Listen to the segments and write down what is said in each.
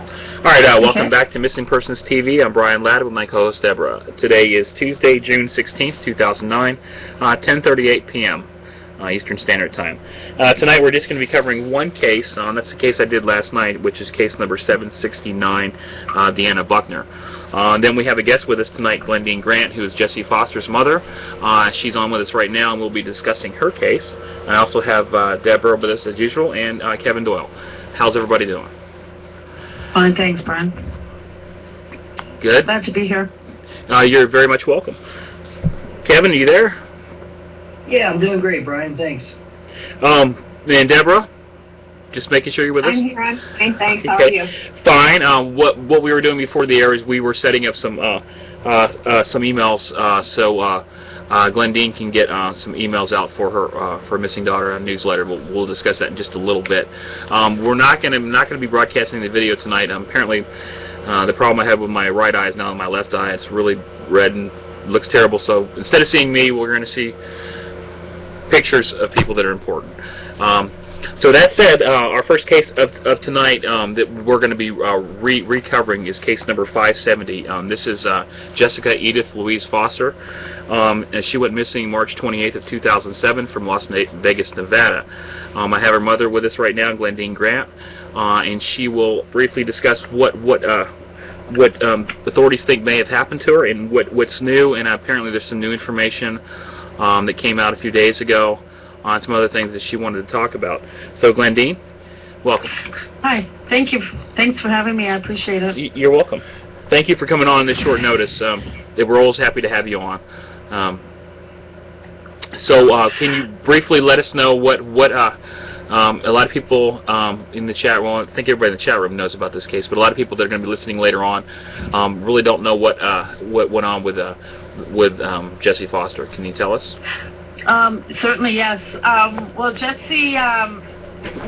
All right, welcome back to Missing Persons TV. I'm Brian Ladd with my co-host Deborah. Today is Tuesday, June 16th, 2009, 10:38 p.m. Eastern Standard Time. Tonight we're just going to be covering one case. That's the case I did last night, which is case number 769, Deanna Buckner. Then we have a guest with us tonight, Glendine Grant, who is Jesse Foster's mother. She's on with us right now, and we'll be discussing her case. I also have Deborah with us as usual, and Kevin Doyle. How's everybody doing? Fine, thanks, Brian. Good. Glad to be here. You're very much welcome. Kevin, are you there? Yeah, I'm doing great, Brian. Thanks. And Deborah, just making sure you're with us. I'm here. I'm fine, thanks. How are you? Fine. What we were doing before the air is we were setting up some emails so Glendine can get some emails out for her for Missing Daughter newsletter. We'll discuss that in just a little bit. We're not going to be broadcasting the video tonight. Apparently, the problem I have with my right eye is now in my left eye. It's really red and looks terrible. So instead of seeing me, we're going to see pictures of people that are important. So that said, our first case of tonight that we're going to be recovering is case number 570. This is Jessica Edith Louise Foster. And she went missing March 28th of 2007 from Las Vegas, Nevada. I have her mother with us right now, Glendine Grant, and she will briefly discuss what authorities think may have happened to her and what's new. And apparently there's some new information that came out a few days ago on some other things that she wanted to talk about. So, Glendine, welcome. Hi. Thank you. Thanks for having me. I appreciate it. You're welcome. Thank you for coming on this short notice. We're always happy to have you on. Can you briefly let us know what a lot of people in the chat room, I think everybody in the chat room knows about this case, but a lot of people that are going to be listening later on really don't know what went on with Jessie Foster. Can you tell us? Certainly, yes. Well, Jessie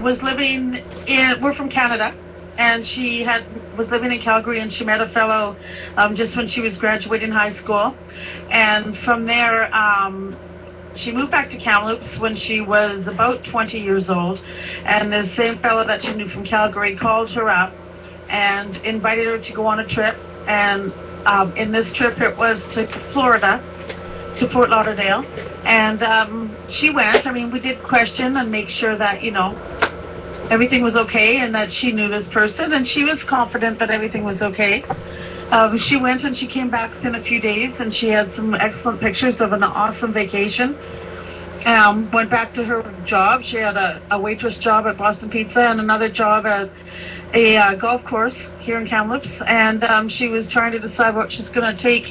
was living we're from Canada, and she was living in Calgary, and she met a fellow just when she was graduating high school. And from there, she moved back to Kamloops when she was about 20 years old. And the same fellow that she knew from Calgary called her up and invited her to go on a trip. And in this trip, it was to Florida, to Fort Lauderdale. And she went. I mean, we did question and make sure that, everything was okay and that she knew this person, and she was confident that everything was okay. She went and she came back in a few days, and she had some excellent pictures of an awesome vacation. Went back to her job. She had a waitress job at Boston Pizza and another job at a golf course here in Kamloops, and she was trying to decide what she's going to take.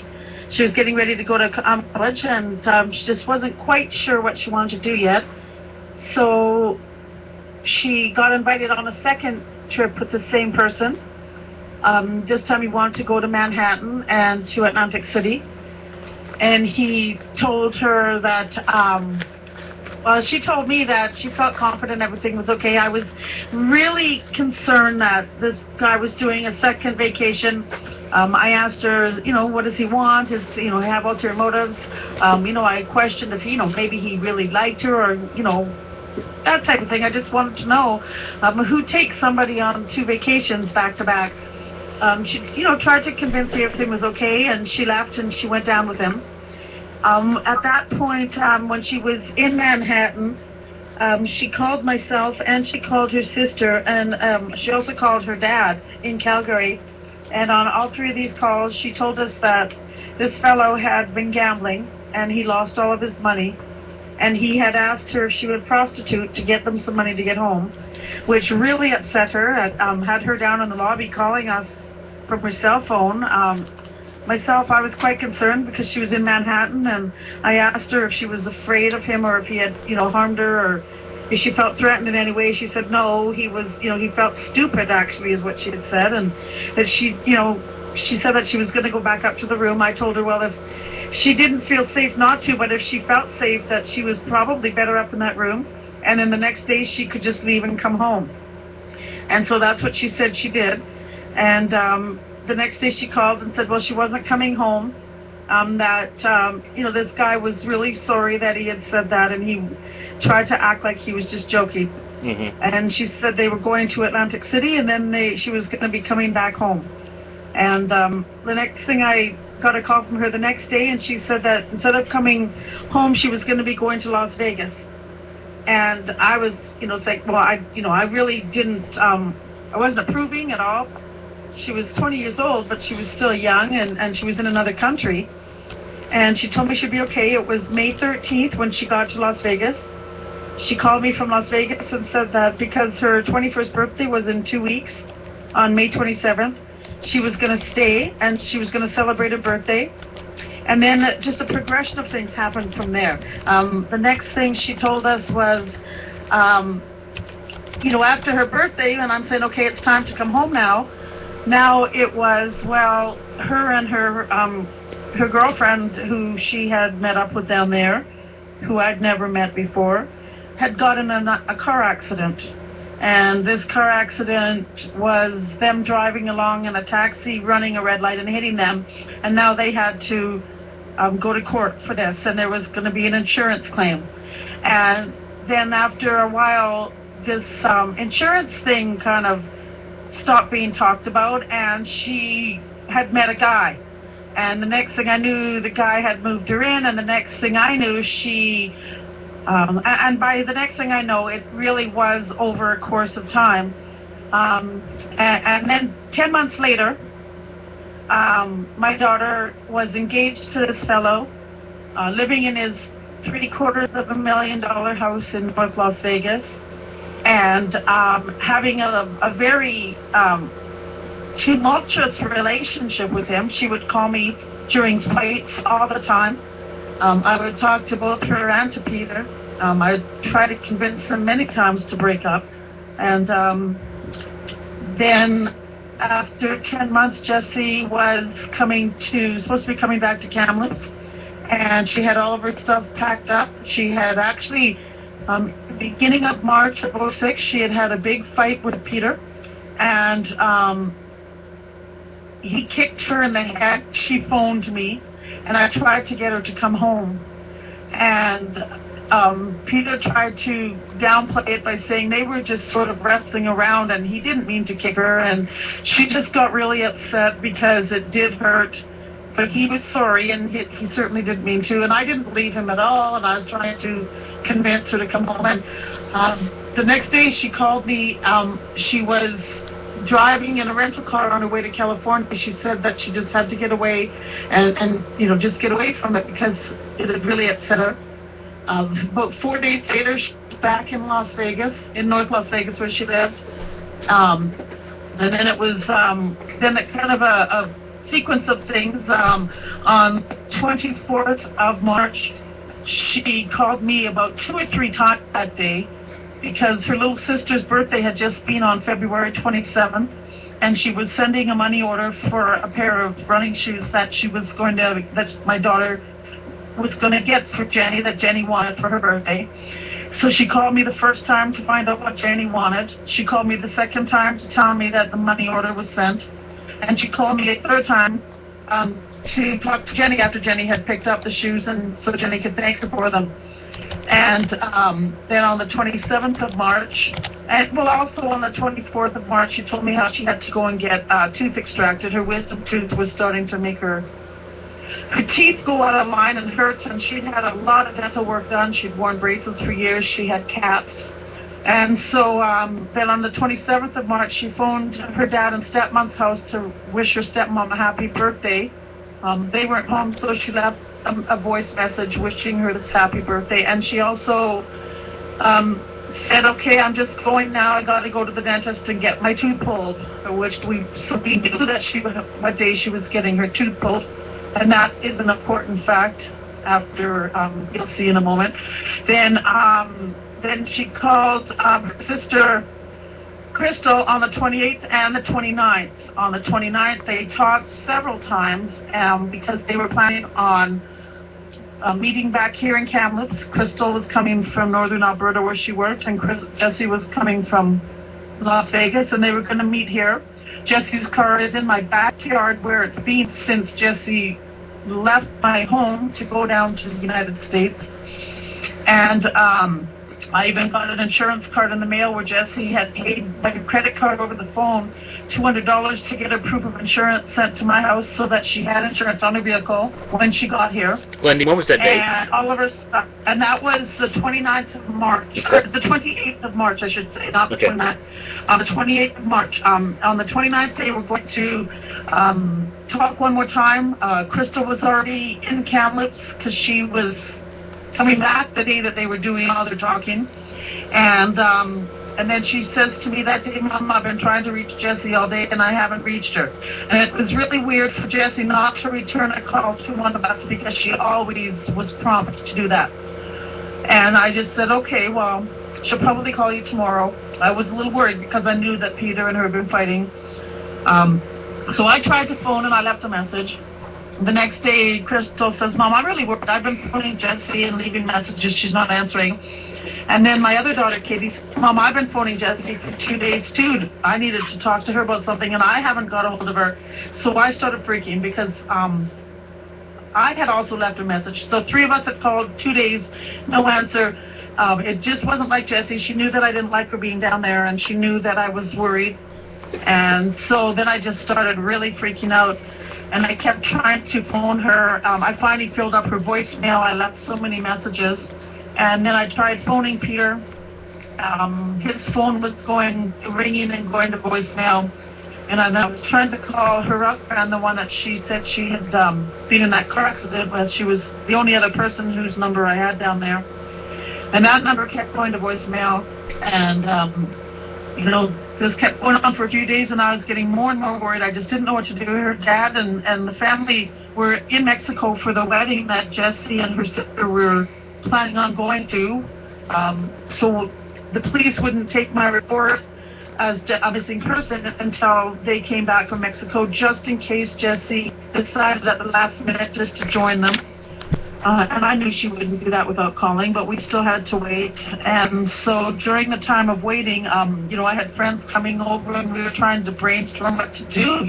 She was getting ready to go to college, and she just wasn't quite sure what she wanted to do yet. So she got invited on a second trip with the same person. This time he wanted to go to Manhattan and to Atlantic City. And he told her that, she told me that she felt confident everything was okay. I was really concerned that this guy was doing a second vacation. I asked her, what does he want? Does he have ulterior motives? I questioned if, maybe he really liked her, or, that type of thing. I just wanted to know who takes somebody on two vacations back to back. She, tried to convince me everything was okay, and she left and she went down with him. At that point, when she was in Manhattan, she called myself and she called her sister, and she also called her dad in Calgary. And on all three of these calls, she told us that this fellow had been gambling and he lost all of his money. And he had asked her if she would prostitute to get them some money to get home, which really upset her. Had her down in the lobby calling us from her cell phone. Myself, I was quite concerned because she was in Manhattan, and I asked her if she was afraid of him or if he had, harmed her, or if she felt threatened in any way. She said no, he was, he felt stupid, actually, is what she had said, and that she said that she was going to go back up to the room. I told her, well, if she didn't feel safe not to, but if she felt safe, that she was probably better up in that room, and then the next day she could just leave and come home. And so that's what she said she did. And the next day she called and said, well, she wasn't coming home, that, this guy was really sorry that he had said that, and he tried to act like he was just joking. And she said they were going to Atlantic City, and then she was going to be coming back home. And the next thing, I got a call from her the next day, and she said that instead of coming home, she was going to be going to Las Vegas. And I was, like, well, I really didn't, I wasn't approving at all. She was 20 years old, but she was still young, and she was in another country. And she told me she'd be okay. It was May 13th when she got to Las Vegas. She called me from Las Vegas and said that because her 21st birthday was in 2 weeks, on May 27th, she was going to stay and she was going to celebrate her birthday. And then just a progression of things happened from there. The next thing she told us was, after her birthday, and I'm saying, okay, it's time to come home now. Now it was, well, her and her girlfriend, who she had met up with down there, who I'd never met before, had gotten in a car accident. And this car accident was them driving along in a taxi, running a red light and hitting them. And now they had to go to court for this, and there was going to be an insurance claim. And then after a while, this insurance thing kind of stopped being talked about, and she had met a guy. And the next thing I knew, the guy had moved her in, and the next thing I knew, she... and by the next thing I know, it really was over a course of time. And then 10 months later, my daughter was engaged to this fellow, living in his $750,000 house in North Las Vegas, and having a very tumultuous relationship with him. She would call me during fights all the time. I would talk to both her and to Peter. I would try to convince them many times to break up. And then after 10 months, Jessie was supposed to be coming back to Kamloops. And she had all of her stuff packed up. She had actually, beginning of March of 2006, she had a big fight with Peter. And he kicked her in the head. She phoned me, and I tried to get her to come home. And Peter tried to downplay it by saying they were just sort of wrestling around, and he didn't mean to kick her. And she just got really upset because it did hurt. But he was sorry, and he certainly didn't mean to. And I didn't believe him at all, and I was trying to convince her to come home. And the next day she called me. She was driving in a rental car on her way to California. She said that she just had to get away and just get away from it because it had really upset her. About 4 days later, she was back in Las Vegas, in North Las Vegas where she lived. And then it was then a kind of a sequence of things. On 24th of March, she called me about 2 or 3 times that day, because her little sister's birthday had just been on February 27th, and she was sending a money order for a pair of running shoes that my daughter was going to get for Jenny, that Jenny wanted for her birthday. So she called me the first time to find out what Jenny wanted. She called me the second time to tell me that the money order was sent. And she called me a third time to talk to Jenny after Jenny had picked up the shoes, and so Jenny could thank her for them. And then on the 27th of March, and also on the 24th of March, she told me how she had to go and get a tooth extracted. Her wisdom tooth was starting to make her teeth go out of line and hurt, and she'd had a lot of dental work done. She'd worn braces for years. She had caps. And so then on the 27th of March, she phoned her dad and stepmom's house to wish her stepmom a happy birthday. They weren't home, so she left a voice message wishing her this happy birthday. And she also said, okay, I'm just going now. I got to go to the dentist and get my tooth pulled, which we knew that what day she was getting her tooth pulled. And that is an important fact after, you'll see in a moment. Then she called her sister Crystal on the 28th and the 29th. On the 29th, they talked several times because they were planning on meeting back here in Kamloops. Crystal was coming from northern Alberta where she worked, and Jessie was coming from Las Vegas, and they were going to meet here. Jessie's car is in my backyard where it's been since Jessie left my home to go down to the United States. And I even got an insurance card in the mail where Jessie had paid like a credit card over the phone, $200 to get her proof of insurance sent to my house so that she had insurance on her vehicle when she got here. Glendine, what was that date? And all of her stuff. And that was the 29th of March, or the 28th of March, I should say, not the 29th. On the 28th of March. On the 29th day, we're going to talk one more time. Crystal was already in Kamloops because she was coming back the day that they were doing all their talking. And then she says to me that day, Mom, I've been trying to reach Jessie all day and I haven't reached her. And it was really weird for Jessie not to return a call to one of us because she always was prompt to do that. And I just said, okay, well, she'll probably call you tomorrow. I was a little worried because I knew that Peter and her had been fighting. So I tried to phone and I left a message. The next day, Crystal says, Mom, I'm really worried. I've been phoning Jessie and leaving messages. She's not answering. And then my other daughter, Katie, said, Mom, I've been phoning Jessie for 2 days, too. I needed to talk to her about something, and I haven't got a hold of her. So I started freaking because I had also left a message. So 3 of us had called, 2 days, no answer. It just wasn't like Jessie. She knew that I didn't like her being down there, and she knew that I was worried. And so then I just started really freaking out. And I kept trying to phone her. I finally filled up her voicemail. I left so many messages. And then I tried phoning Peter. His phone was ringing and going to voicemail. And I was trying to call her up, and the one that she said she had been in that car accident with. She was the only other person whose number I had down there. And that number kept going to voicemail. And, this kept going on for a few days, and I was getting more and more worried. I just didn't know what to do. Her dad and the family were in Mexico for the wedding that Jessie and her sister were planning on going to. So the police wouldn't take my report as a missing person until they came back from Mexico, just in case Jessie decided at the last minute just to join them. And I knew she wouldn't do that without calling, but we still had to wait. And so during the time of waiting, I had friends coming over and we were trying to brainstorm what to do,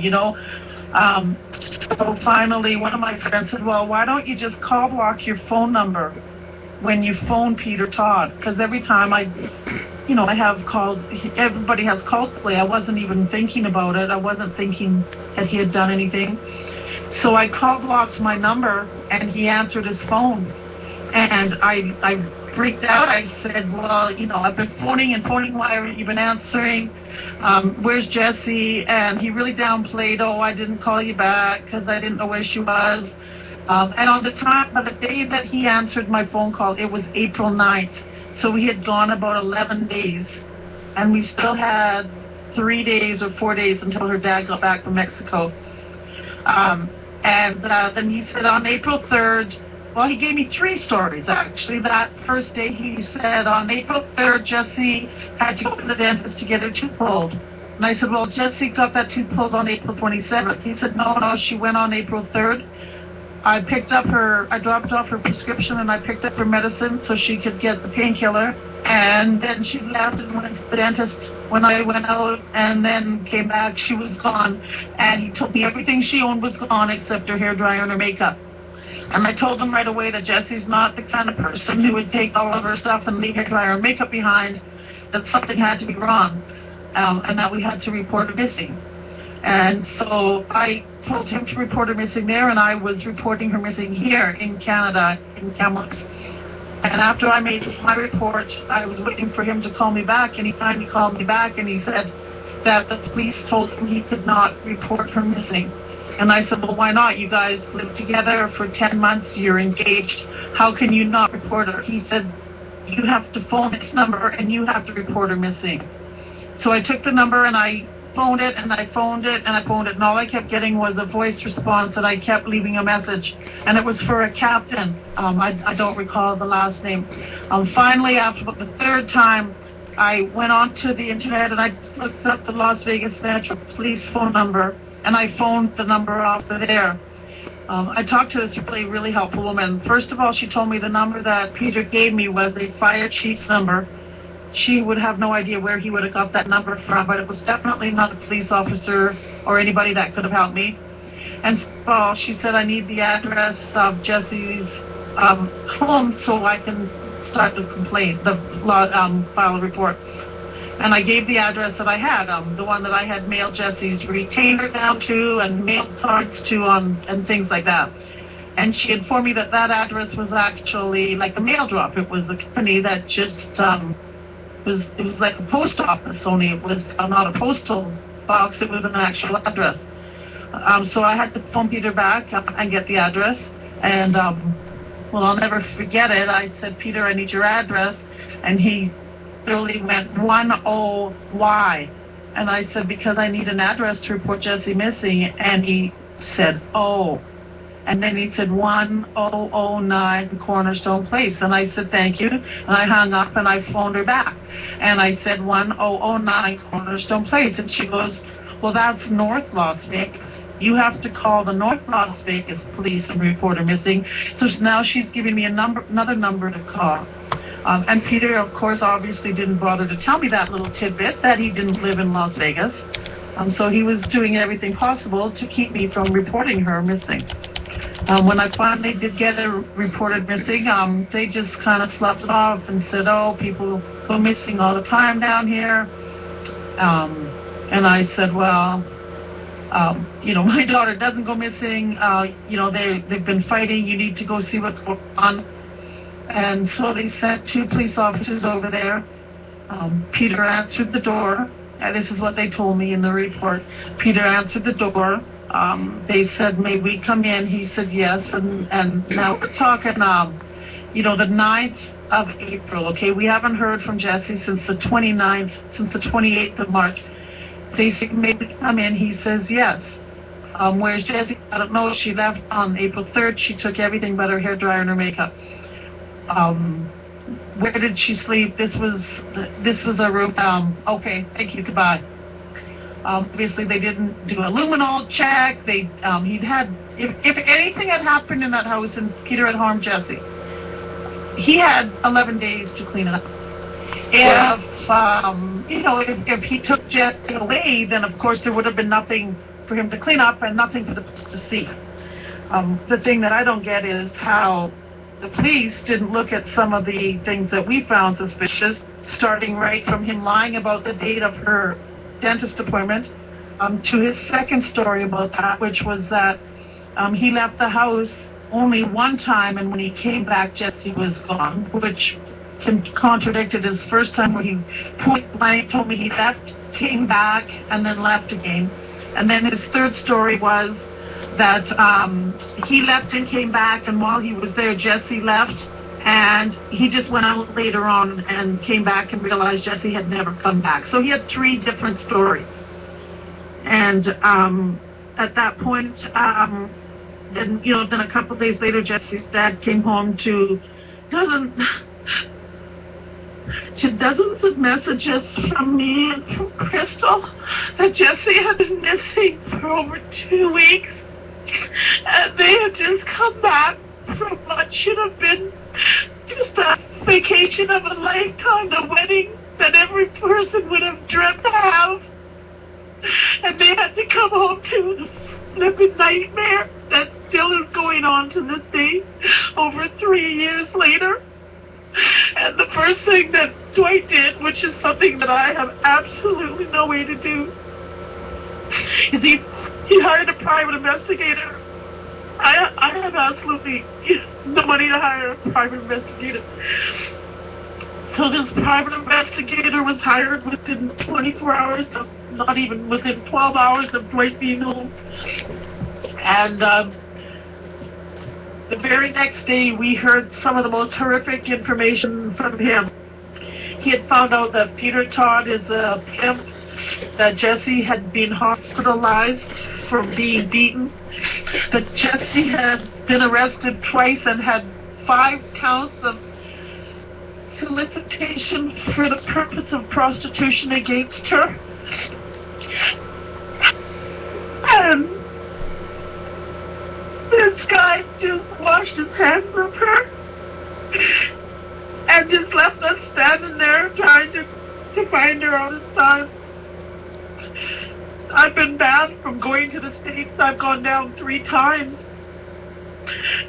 So finally, one of my friends said, well, why don't you just call block your phone number when you phone Peter Todd? Because every time I have called, everybody has called play. I wasn't even thinking about it. I wasn't thinking that he had done anything. So I call blocked my number, and he answered his phone. And I freaked out. I said, well, I've been phoning. Why haven't you been answering? Where's Jessie? And he really downplayed, I didn't call you back because I didn't know where she was. And on the day that he answered my phone call, it was April 9th. So we had gone about 11 days. And we still had 3 days or 4 days until her dad got back from Mexico. And then he said on April 3rd, well, he gave me 3 stories, actually. That first day he said on April 3rd, Jessie had to go to the dentist to get her tooth pulled. And I said, well, Jessie got that tooth pulled on April 27th. He said, no, she went on April 3rd. I dropped off her prescription and I picked up her medicine so she could get the painkiller. And then she left and went to the dentist when I went out, and then came back. She was gone. And he told me everything she owned was gone except her hairdryer and her makeup. And I told him right away that Jessie's not the kind of person who would take all of her stuff and leave hairdryer and makeup behind, that something had to be wrong, and that we had to report her missing. And so I told him to report her missing there, and I was reporting her missing here in Canada, in Kamloops. And after I made my report, I was waiting for him to call me back, and he finally called me back, and he said that the police told him he could not report her missing. And I said, well, why not? You guys lived together for 10 months, you're engaged. How can you not report her? He said, you have to phone this number, and you have to report her missing. So I took the number, and I phoned it, and I phoned it, and I phoned it, and all I kept getting was a voice response, and I kept leaving a message, and it was for a captain. I don't recall the last name. Finally, after about the 3rd time, I went onto the internet, and I looked up the Las Vegas Metro Police phone number, and I phoned the number off of there. I talked to this really helpful woman. First of all, she told me the number that Peter gave me was a fire chief's number. She would have no idea where he would have got that number from, but it was definitely not a police officer or anybody that could have helped me. And so she said, I need the address of Jessie's home so I can start the complaint, file a report. And I gave the address that I had, the one that I had mailed Jesse's retainer down to and mailed cards to and things like that. And she informed me that that address was actually like a mail drop. It was a company that just it was like a post office, only it was not a postal box, it was an actual address. So I had to phone Peter back and get the address. And, well, I'll never forget it. I said, Peter, I need your address. And he literally went 10Y. And I said, because I need an address to report Jesse missing. And he said, oh. And then he said 1009 Cornerstone Place. And I said, thank you. And I hung up and I phoned her back. And I said 1009 Cornerstone Place. And she goes, well, that's North Las Vegas. You have to call the North Las Vegas police and report her missing. So now she's giving me another number to call. And Peter, of course, obviously didn't bother to tell me that little tidbit that he didn't live in Las Vegas. So he was doing everything possible to keep me from reporting her missing. When I finally did get her reported missing, they just kind of sloughed it off and said, oh, people go missing all the time down here. And I said, well, my daughter doesn't go missing. They've been fighting. You need to go see what's going on. And so they sent 2 police officers over there. Peter answered the door. And this is what they told me in the report. Peter answered the door. They said, may we come in? He said yes. And now we're talking, the 9th of April, okay? We haven't heard from Jesse since the 29th, since the 28th of March. They said, may we come in? He says yes. Where's Jesse? I don't know. She left on April 3rd. She took everything but her hair dryer and her makeup. Where did she sleep? This was a room. Okay, thank you, goodbye. Obviously, they didn't do a luminol check. If anything had happened in that house and Peter had harmed Jesse, he had 11 days to clean it up. If he took Jesse away, then of course there would have been nothing for him to clean up and nothing for the police to see. The thing that I don't get is how the police didn't look at some of the things that we found suspicious, starting right from him lying about the date of her dentist appointment, to his second story about that, which was that he left the house only one time, and when he came back, Jesse was gone, which contradicted his first time where he point blank told me he left, came back, and then left again. And then his third story was that he left and came back, and while he was there, Jesse left, and he just went out later on and came back and realized Jesse had never come back. So he had 3 different stories. And at that point, then a couple of days later, Jesse's dad came home to dozens of messages from me and from Crystal that Jesse had been missing for over 2 weeks. And they had just come back from what should have been just a vacation of a lifetime, the wedding that every person would have dreamt to have. And they had to come home to the flipping nightmare that still is going on to this day, over 3 years later. And the first thing that Dwight did, which is something that I have absolutely no way to do, is he hired a private investigator. I have absolutely no money to hire a private investigator. So this private investigator was hired within 24 hours, not even within 12 hours of Dwight being home. And the very next day, we heard some of the most horrific information from him. He had found out that Peter Todd is a pimp, that Jesse had been hospitalized for being beaten, that Jesse had been arrested twice and had 5 counts of solicitation for the purpose of prostitution against her. And this guy just washed his hands of her and just left us standing there trying to find her all this time. I've been banned from going to the States. I've gone down 3 times.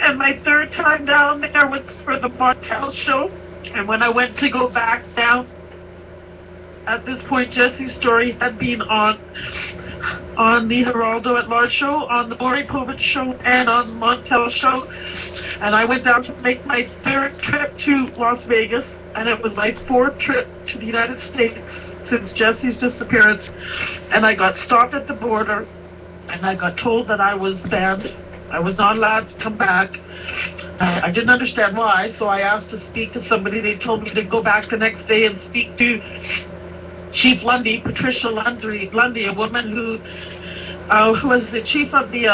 And my 3rd time down there was for the Martell show. And when I went to go back down, at this point, Jesse's story had been on the Geraldo at Large show, on the Maury Povich show, and on the Montel show. And I went down to make my 3rd trip to Las Vegas, and it was my 4th trip to the United States since Jesse's disappearance. And I got stopped at the border, and I got told that I was banned. I was not allowed to come back. I didn't understand why, so I asked to speak to somebody. They told me to go back the next day and speak to Chief Lundy, Patricia Lundy, a woman who was the chief of the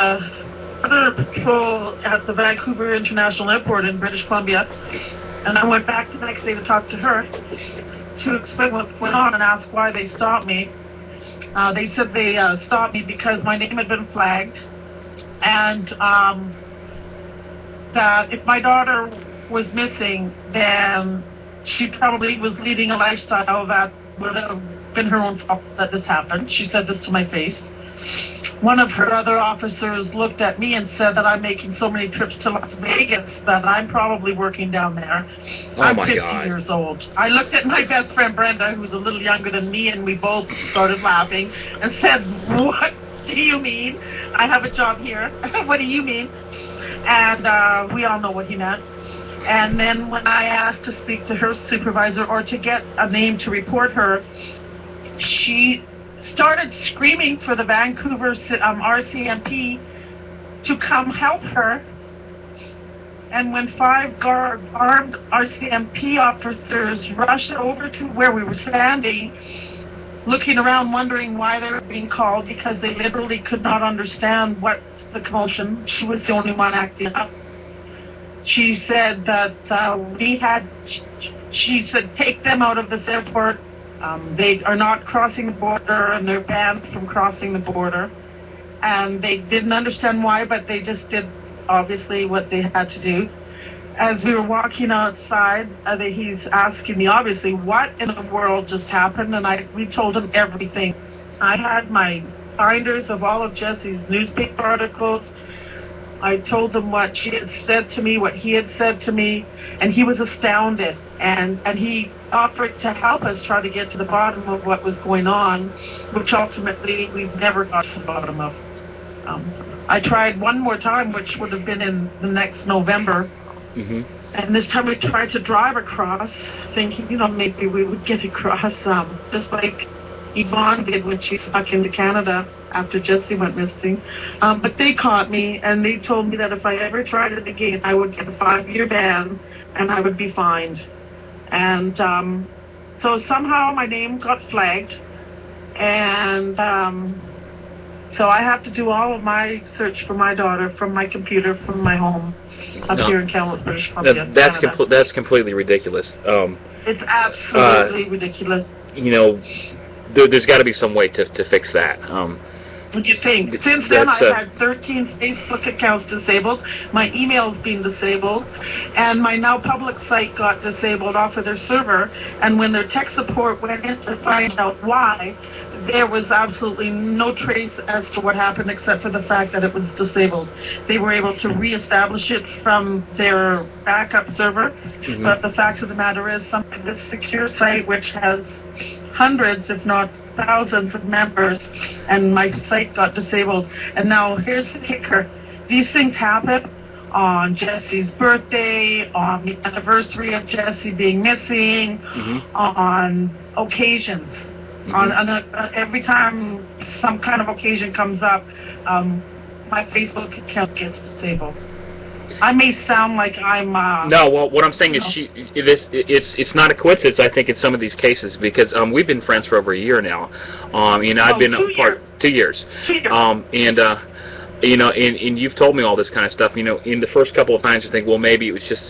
border patrol at the Vancouver International Airport in British Columbia. And I went back the next day to talk to her to explain what went on and ask why they stopped me. They said they stopped me because my name had been flagged, and that if my daughter was missing, then she probably was leading a lifestyle that would have been her own fault that this happened. She said this to my face. One of her other officers looked at me and said that I'm making so many trips to Las Vegas that I'm probably working down there. I'm 50 years old. I looked at my best friend Brenda, who's a little younger than me, and we both started laughing and said, "What do you mean? I have a job here." "What do you mean?" And we all know what he meant. And then when I asked to speak to her supervisor or to get a name to report her, she started screaming for the Vancouver RCMP to come help her. And when 5 armed RCMP officers rushed over to where we were standing, looking around wondering why they were being called, because they literally could not understand what's the commotion. She was the only one acting up. She said that she said, "Take them out of this airport. They are not crossing the border, and they're banned from crossing the border." And they didn't understand why, but they just did, obviously, what they had to do. As we were walking outside, he's asking me, obviously, what in the world just happened, and we told him everything. I had my binders of all of Jesse's newspaper articles. I told him what she had said to me, what he had said to me, and he was astounded. And he offered to help us try to get to the bottom of what was going on, which ultimately we've never got to the bottom of. I tried one more time, which would have been in the next November. Mm-hmm. And this time we tried to drive across, thinking, maybe we would get across, just like Yvonne did when she snuck into Canada after Jesse went missing. But they caught me, and they told me that if I ever tried it again, I would get a 5-year ban, and I would be fined. And so somehow my name got flagged, and so I have to do all of my search for my daughter from my computer, from my home, up here in Kamloops, British Columbia, Canada. That's completely ridiculous. It's absolutely ridiculous. There's got to be some way to fix that. What do you think? Since then, I've had 13 Facebook accounts disabled. My email's been disabled, and my Now Public site got disabled off of their server. And when their tech support went in to find out why, there was absolutely no trace as to what happened except for the fact that it was disabled. They were able to reestablish it from their backup server, but the fact of the matter is, this secure site, which has hundreds, if not thousands of members, and my site got disabled. And now here's the kicker. These things happen on Jesse's birthday, on the anniversary of Jesse being missing, on occasions. Every time some kind of occasion comes up, my Facebook account gets disabled. I may sound like I'm... no, well, what I'm saying is it's not a coincidence, I think, in some of these cases, because we've been friends for over a year now. I've been 2 years. And you've told me all this kind of stuff. In the first couple of times you think, well, maybe it was just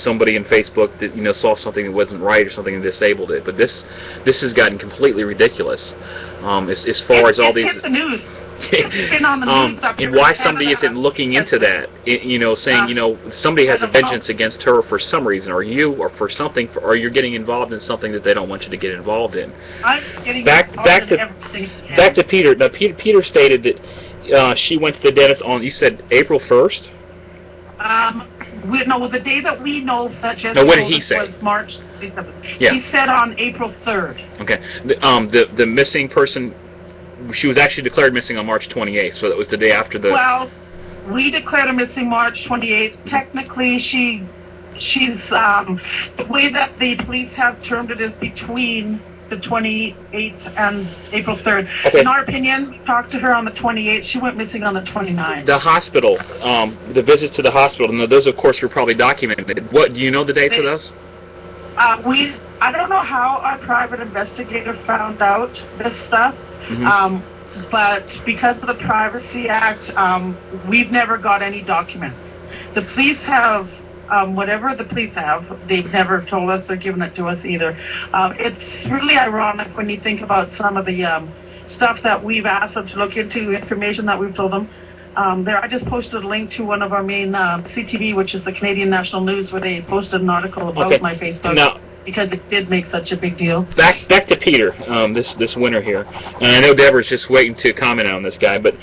somebody in Facebook that saw something that wasn't right or something and disabled it. But this has gotten completely ridiculous. As far as all these. Hit the news. It's been on the news up here and why somebody isn't looking into that, saying, somebody has a vengeance against her for some reason, or you, or for something, or you're getting involved in something that they don't want you to get involved in. I'm getting back to Peter. Now, Peter stated that she went to the dentist on, you said April 1st? the day that we know that Jesse Now, what did told he us say? was March 27th. Yeah. He said on April 3rd. Okay. The missing person, she was actually declared missing on March 28th, so that was the day after the... Well, we declared her missing March 28th. Technically, she's the way that the police have termed it is between the 28th and April 3rd. Okay. In our opinion, talked to her on the 28th. She went missing on the 29th. The hospital, the visits to the hospital, and those, of course, were probably documented. What, do you know the dates of those? I don't know how our private investigator found out this stuff, but because of the Privacy Act, we've never got any documents. The police have, whatever the police have, they've never told us or given it to us either. It's really ironic when you think about some of the stuff that we've asked them to look into, information that we've told them. I just posted a link to one of our main CTV, which is the Canadian National News, where they posted an article about my Facebook. Now, because it did make such a big deal. Back to Peter, this winter here, and I know Deborah's just waiting to comment on this guy, but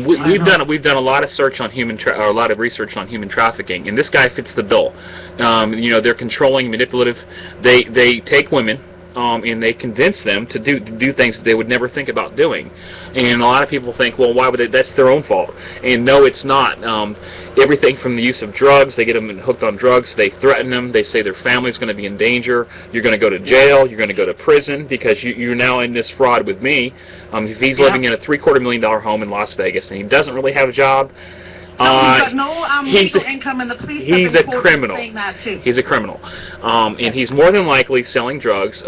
we've done a lot of search on a lot of research on human trafficking, and this guy fits the bill. They're controlling, manipulative. They take women. And they convince them to do things that they would never think about doing. And a lot of people think, well, why would they? That's their own fault. And no, it's not. Everything from the use of drugs, they get them hooked on drugs, they threaten them, they say their family's going to be in danger, you're going to go to jail, you're going to go to prison because you're now in this fraud with me. If he's living in a $750,000 home in Las Vegas and he doesn't really have a job, he's got no legal income, and the police have been criminal. saying that too. He's a criminal, and he's more than likely selling drugs.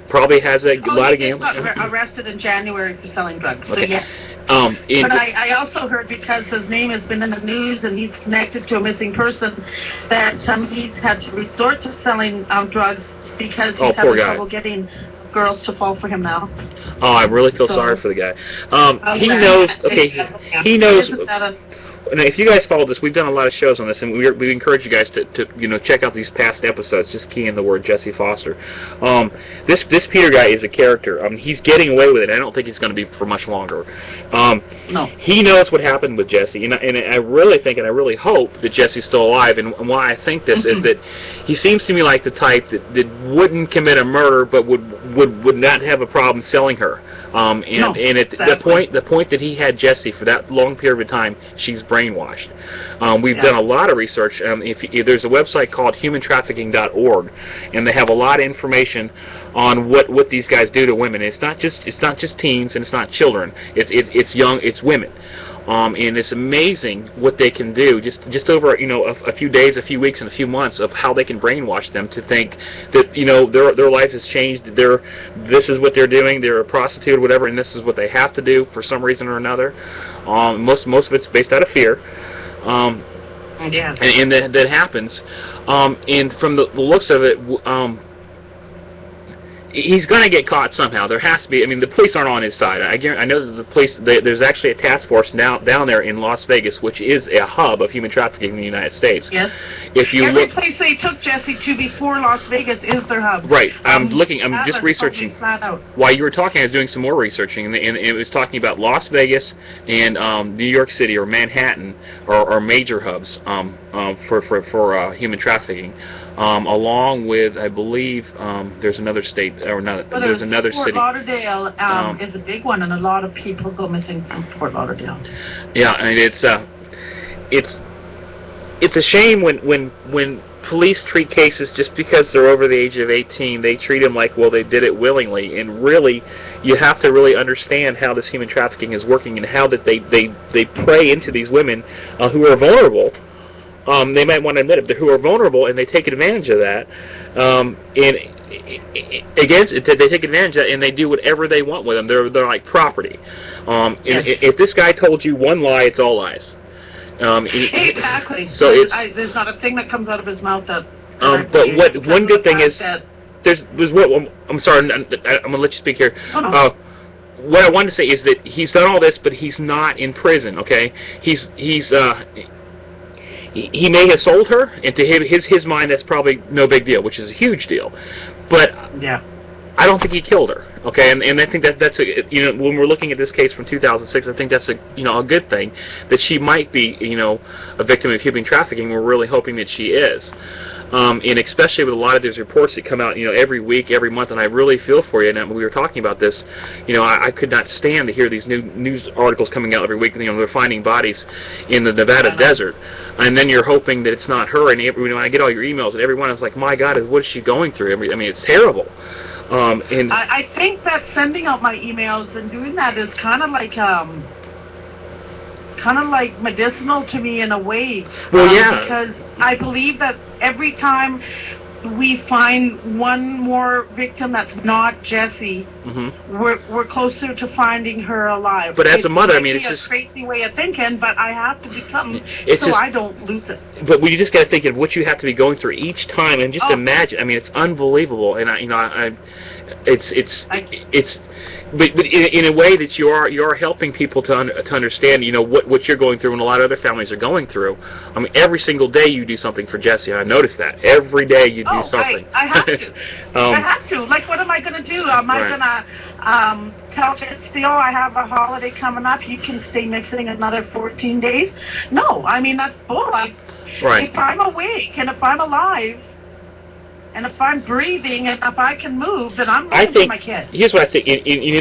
Probably has a lot of gambling. He got arrested in January for selling drugs. So Okay. yes. But I also heard, because his name has been in the news and he's connected to a missing person, that he's had to resort to selling drugs because he's having trouble getting girls to fall for him now. Oh, I really feel sorry for the guy. He knows. Okay, he knows. Now, if you guys follow this, we've done a lot of shows on this, and we encourage you guys to check out these past episodes. Just key in the word Jesse Foster. This Peter guy is a character. He's getting away with it. I don't think he's going to be for much longer. No. He knows what happened with Jesse, and I really think and I really hope that Jesse's still alive. And why I think this is that he seems to me like the type that wouldn't commit a murder, but would not have a problem selling her. And at the point that he had Jesse for that long period of time, she's brainwashed. We've done a lot of research. If there's a website called humantrafficking.org, and they have a lot of information on what these guys do to women. It's not just teens and it's not children. It's women. And it's amazing what they can do just over a few days, a few weeks, and a few months of how they can brainwash them to think that their life has changed. This is what they're doing. They're a prostitute or whatever, and this is what they have to do for some reason or another. Most of it's based out of fear. And that happens. And from the looks of it, he's going to get caught somehow. There has to be. I mean, the police aren't on his side. I know that the police. There's actually a task force down there in Las Vegas, which is a hub of human trafficking in the United States. Yes. If you Every place they took Jesse to before Las Vegas is their hub. Right. I'm just researching. Flat out. While you were talking, I was doing some more researching, and it was talking about Las Vegas and New York City or Manhattan are major hubs for human trafficking. Along with, I believe, there's another state, or not, there's another city. Fort Lauderdale is a big one, and a lot of people go missing from Fort Lauderdale. Yeah, and it's a shame when police treat cases just because they're over the age of 18. They treat them like, well, they did it willingly, and really, you have to really understand how this human trafficking is working and how that they prey into these women who are vulnerable. They might want to admit it, who are vulnerable, and they take advantage of that. They take advantage of that, and they do whatever they want with them. They're like property. If this guy told you one lie, it's all lies. Exactly. So there's not a thing that comes out of his mouth that. But one good thing is I'm sorry. I'm going to let you speak here. Oh, no. What I wanted to say is that he's done all this, but he's not in prison. Okay, he may have sold her, and to his mind, that's probably no big deal, which is a huge deal. But I don't think he killed her. Okay, and I think that's a, you know, when we're looking at this case from 2006, I think that's a, you know, a good thing that she might be, you know, a victim of human trafficking. We're really hoping that she is. And especially with a lot of these reports that come out, you know, every week, every month, and I really feel for you. And we were talking about this, you know, I could not stand to hear these new news articles coming out every week. You know, they're finding bodies in the Nevada desert, and then you're hoping that it's not her. And when I get all your emails, and everyone is like, "My God, what is she going through?" I mean, it's terrible. And I think that sending out my emails and doing that is kind of like medicinal to me in a way. Well, yeah. Because I believe that every time we find one more victim that's not Jessie, we're closer to finding her alive. But as a mother, I mean, it's just a crazy way of thinking, but I have to do something I don't lose it. But you just got to think of what you have to be going through each time, and just imagine. I mean, it's unbelievable, and but in a way that you are helping people to understand, you know, what you're going through and a lot of other families are going through. I mean, every single day you do something for Jessie, and I noticed that every day you do something. I have to. I have to. Like, what am I going to do? Am I going to tell Jessie, oh, I have a holiday coming up, you can stay missing another 14 days? No, I mean, that's bull. If I'm awake and if I'm alive, and if I'm breathing and if I can move, then I'm going to my kids. Here's what I think,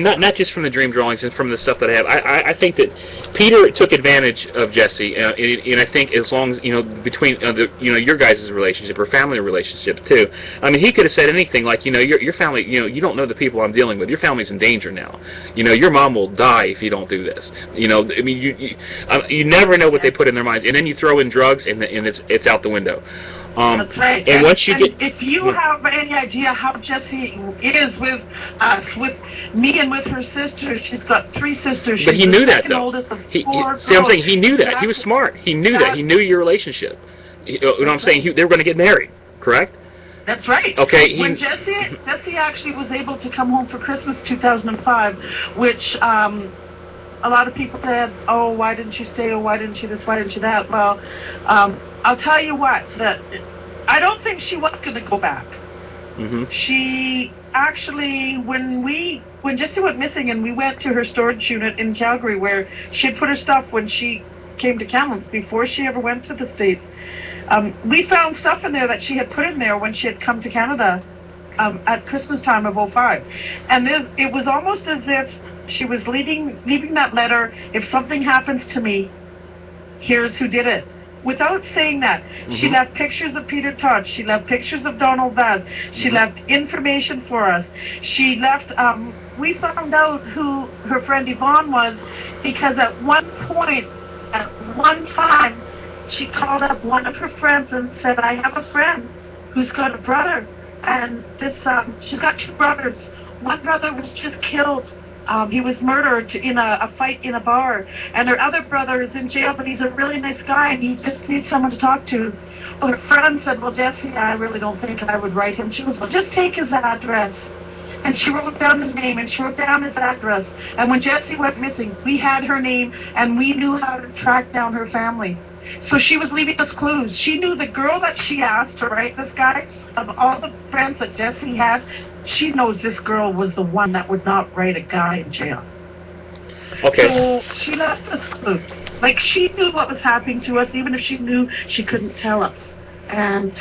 not just from the dream drawings and from the stuff that I have. I think that Peter took advantage of Jessie, and I think as long as, you know, between your guys' relationship or family relationship too. I mean, he could have said anything like, you know, your family, you know, you don't know the people I'm dealing with. Your family's in danger now. You know, your mom will die if you don't do this. You know, I mean, you never know what they put in their minds, and then you throw in drugs, and it's out the window. That's right. And once you if you have any idea how Jessie is with us, with me and with her sister, she's got 3 sisters. But he knew that, though. Oldest of 4 see, I'm saying he knew that. He was smart. He knew that. He knew your relationship. You know what I'm saying? They were going to get married, correct? That's right. Okay. When Jessie actually was able to come home for Christmas 2005, which a lot of people said, oh, why didn't you stay? Oh, why didn't you this? Why didn't you that? Well, I'll tell you what, that I don't think she was going to go back. She actually, when Jessie went missing and we went to her storage unit in Calgary where she had put her stuff when she came to Kamloops before she ever went to the States, we found stuff in there that she had put in there when she had come to Canada at Christmas time of 2005. And it was almost as if she was leaving that letter, if something happens to me, here's who did it. Without saying that, she left pictures of Peter Todd, she left pictures of Donald Vaz, she left information for us. She left, we found out who her friend Yvonne was because at one point, at one time, she called up one of her friends and said, I have a friend who's got a brother, and she's got 2 brothers. One brother was just killed. He was murdered in a fight in a bar, and her other brother is in jail, but he's a really nice guy, and he just needs someone to talk to. Well, her friend said, well, Jessie, I really don't think I would write him. She goes, well, just take his address. And she wrote down his name, and she wrote down his address. And when Jessie went missing, we had her name, and we knew how to track down her family. So she was leaving us clues. She knew the girl that she asked to write this guy, of all the friends that Jessie had, she knows this girl was the one that would not write a guy in jail. Okay. So she left us clues. Like, she knew what was happening to us, even if she knew, she couldn't tell us. And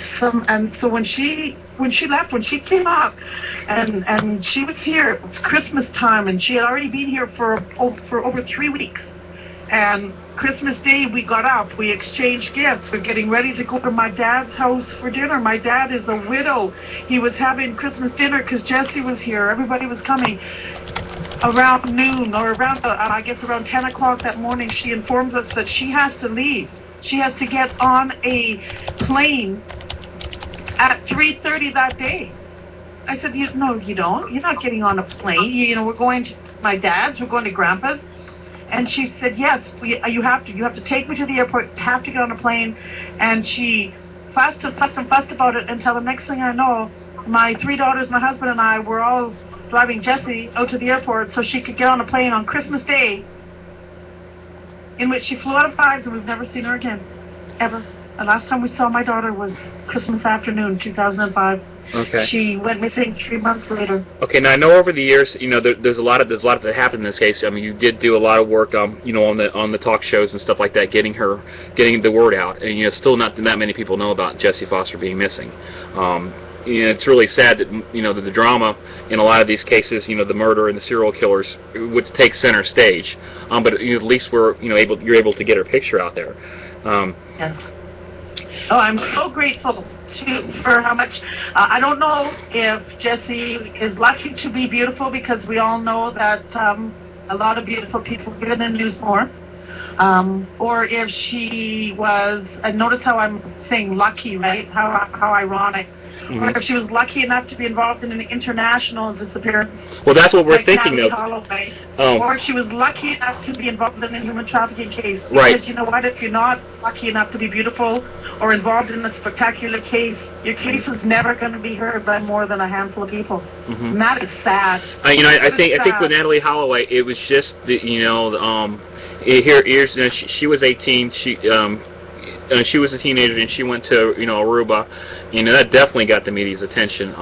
so when she left, when she came up, and she was here, it was Christmas time, and she had already been here for over 3 weeks. And Christmas Day, we got up, we exchanged gifts. We're getting ready to go to my dad's house for dinner. My dad is a widow. He was having Christmas dinner because Jessie was here. Everybody was coming. Around noon, or around 10 o'clock that morning, she informs us that she has to leave. She has to get on a plane at 3:30 that day. I said, no, you don't. You're not getting on a plane. You know, we're going to my dad's, we're going to Grandpa's. And she said, yes, you have to. You have to take me to the airport. You have to get on a plane. And she fussed about it until the next thing I know, my 3 daughters, my husband, and I were all driving Jessie out to the airport so she could get on a plane on Christmas Day, in which she flew out of Vibes, and we've never seen her again, ever. The last time we saw my daughter was Christmas afternoon, 2005. Okay. She went missing 3 months later. Okay. Now I know over the years, there's a lot that happened in this case. I mean, you did do a lot of work, on the talk shows and stuff like that, getting the word out, and still not that many people know about Jessie Foster being missing. It's really sad that that the drama in a lot of these cases, the murder and the serial killers would take center stage. But at least you're able to get her picture out there. Yes. Oh, I'm so grateful for how much. I don't know if Jessie is lucky to be beautiful, because we all know that a lot of beautiful people get in the news more. Or if she was, and notice how I'm saying lucky, right? How ironic. Mm-hmm. Or if she was lucky enough to be involved in an international disappearance. Well, that's what we're like thinking of. Or if she was lucky enough to be involved in a human trafficking case. Right. Because you know what? If you're not lucky enough to be beautiful or involved in a spectacular case, your case is never going to be heard by more than a handful of people. Mm-hmm. And that is sad. I think with Natalie Holloway, it was just she was 18. She was a teenager, and she went to Aruba. That definitely got the media's attention.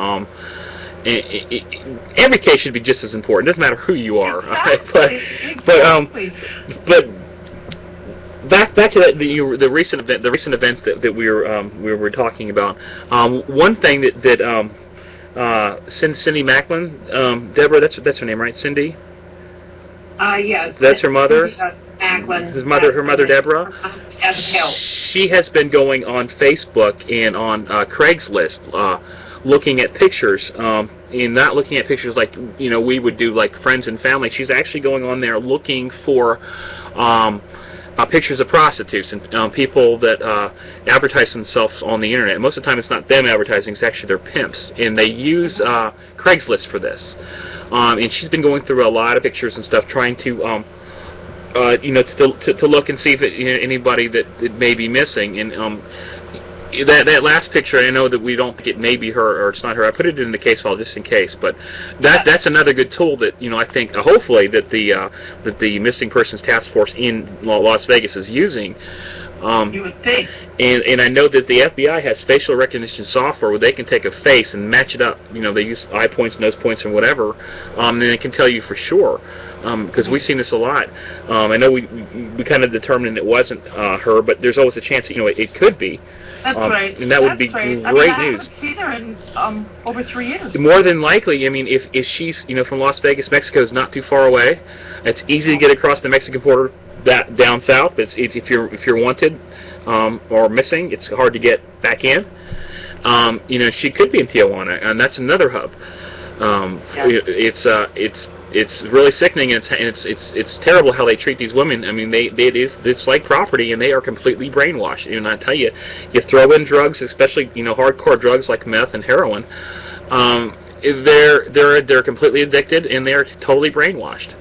Every case should be just as important. It doesn't matter who you are. Exactly. But back to the recent events that we were talking about. One thing that Cindy Macklin, Deborah, that's her name, right? Cindy. Yes. That's her mother. Macklin. Her mother Deborah. She has been going on Facebook and on Craigslist, looking at pictures, and not looking at pictures like we would do, like friends and family. She's actually going on there looking for pictures of prostitutes and people that advertise themselves on the internet. Most of the time, it's not them advertising; it's actually their pimps, and they use Craigslist for this. And she's been going through a lot of pictures and stuff, trying to to look and see if anybody that may be missing. And that last picture, I know that we don't think it may be her or it's not her. I put it in the case file just in case. But that's another good tool that I think hopefully that the Missing Persons Task Force in Las Vegas is using. You would think. And I know that the FBI has facial recognition software where they can take a face and match it up. They use eye points, nose points, and whatever, and it can tell you for sure. Because we've seen this a lot. I know we kind of determined it wasn't her, but there's always a chance that it could be. That's right. And that would be great news. I haven't seen her in over 3 years. More than likely, if she's from Las Vegas, Mexico is not too far away. It's easy to get across the Mexican border down south. It's if you're wanted or missing, it's hard to get back in. She could be in Tijuana, and that's another hub. It's really sickening, and it's terrible how they treat these women. I mean, it's like property, and they are completely brainwashed. And I tell you, you throw in drugs, especially hardcore drugs like meth and heroin. They're completely addicted, and they are totally brainwashed.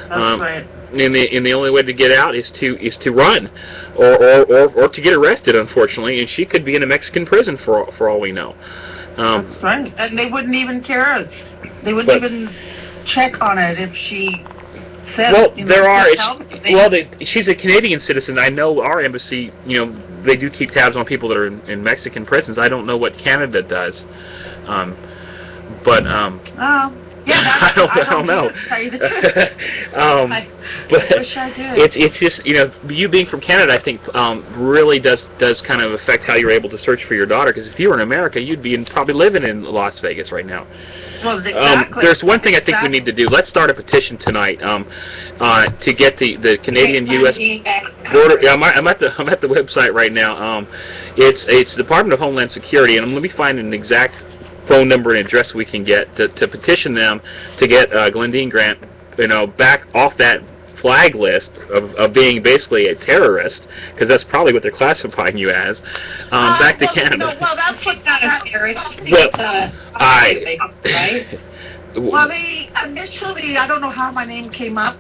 That's right. And the only way to get out is to run, or to get arrested. Unfortunately, and she could be in a Mexican prison for all we know. That's right, and they wouldn't even care. They wouldn't even check on it if she said. Well, she's a Canadian citizen. I know our embassy, they do keep tabs on people that are in Mexican prisons. I don't know what Canada does, but yeah, I don't know. I wish I did. It's just you being from Canada, I think really does kind of affect how you're able to search for your daughter. Because if you were in America, you'd be probably living in Las Vegas right now. Well, exactly. There's one thing I think we need to do. Let's start a petition tonight to get the Canadian-U.S. border. Yeah, I'm at the website right now. It's Department of Homeland Security, and let me find an exact phone number and address we can get to petition them to get Glendine Grant, back off that flag list of being basically a terrorist, because that's probably what they're classifying you as, back to Canada. No, well, that's what not a terrorist. Well, initially, I don't know how my name came up,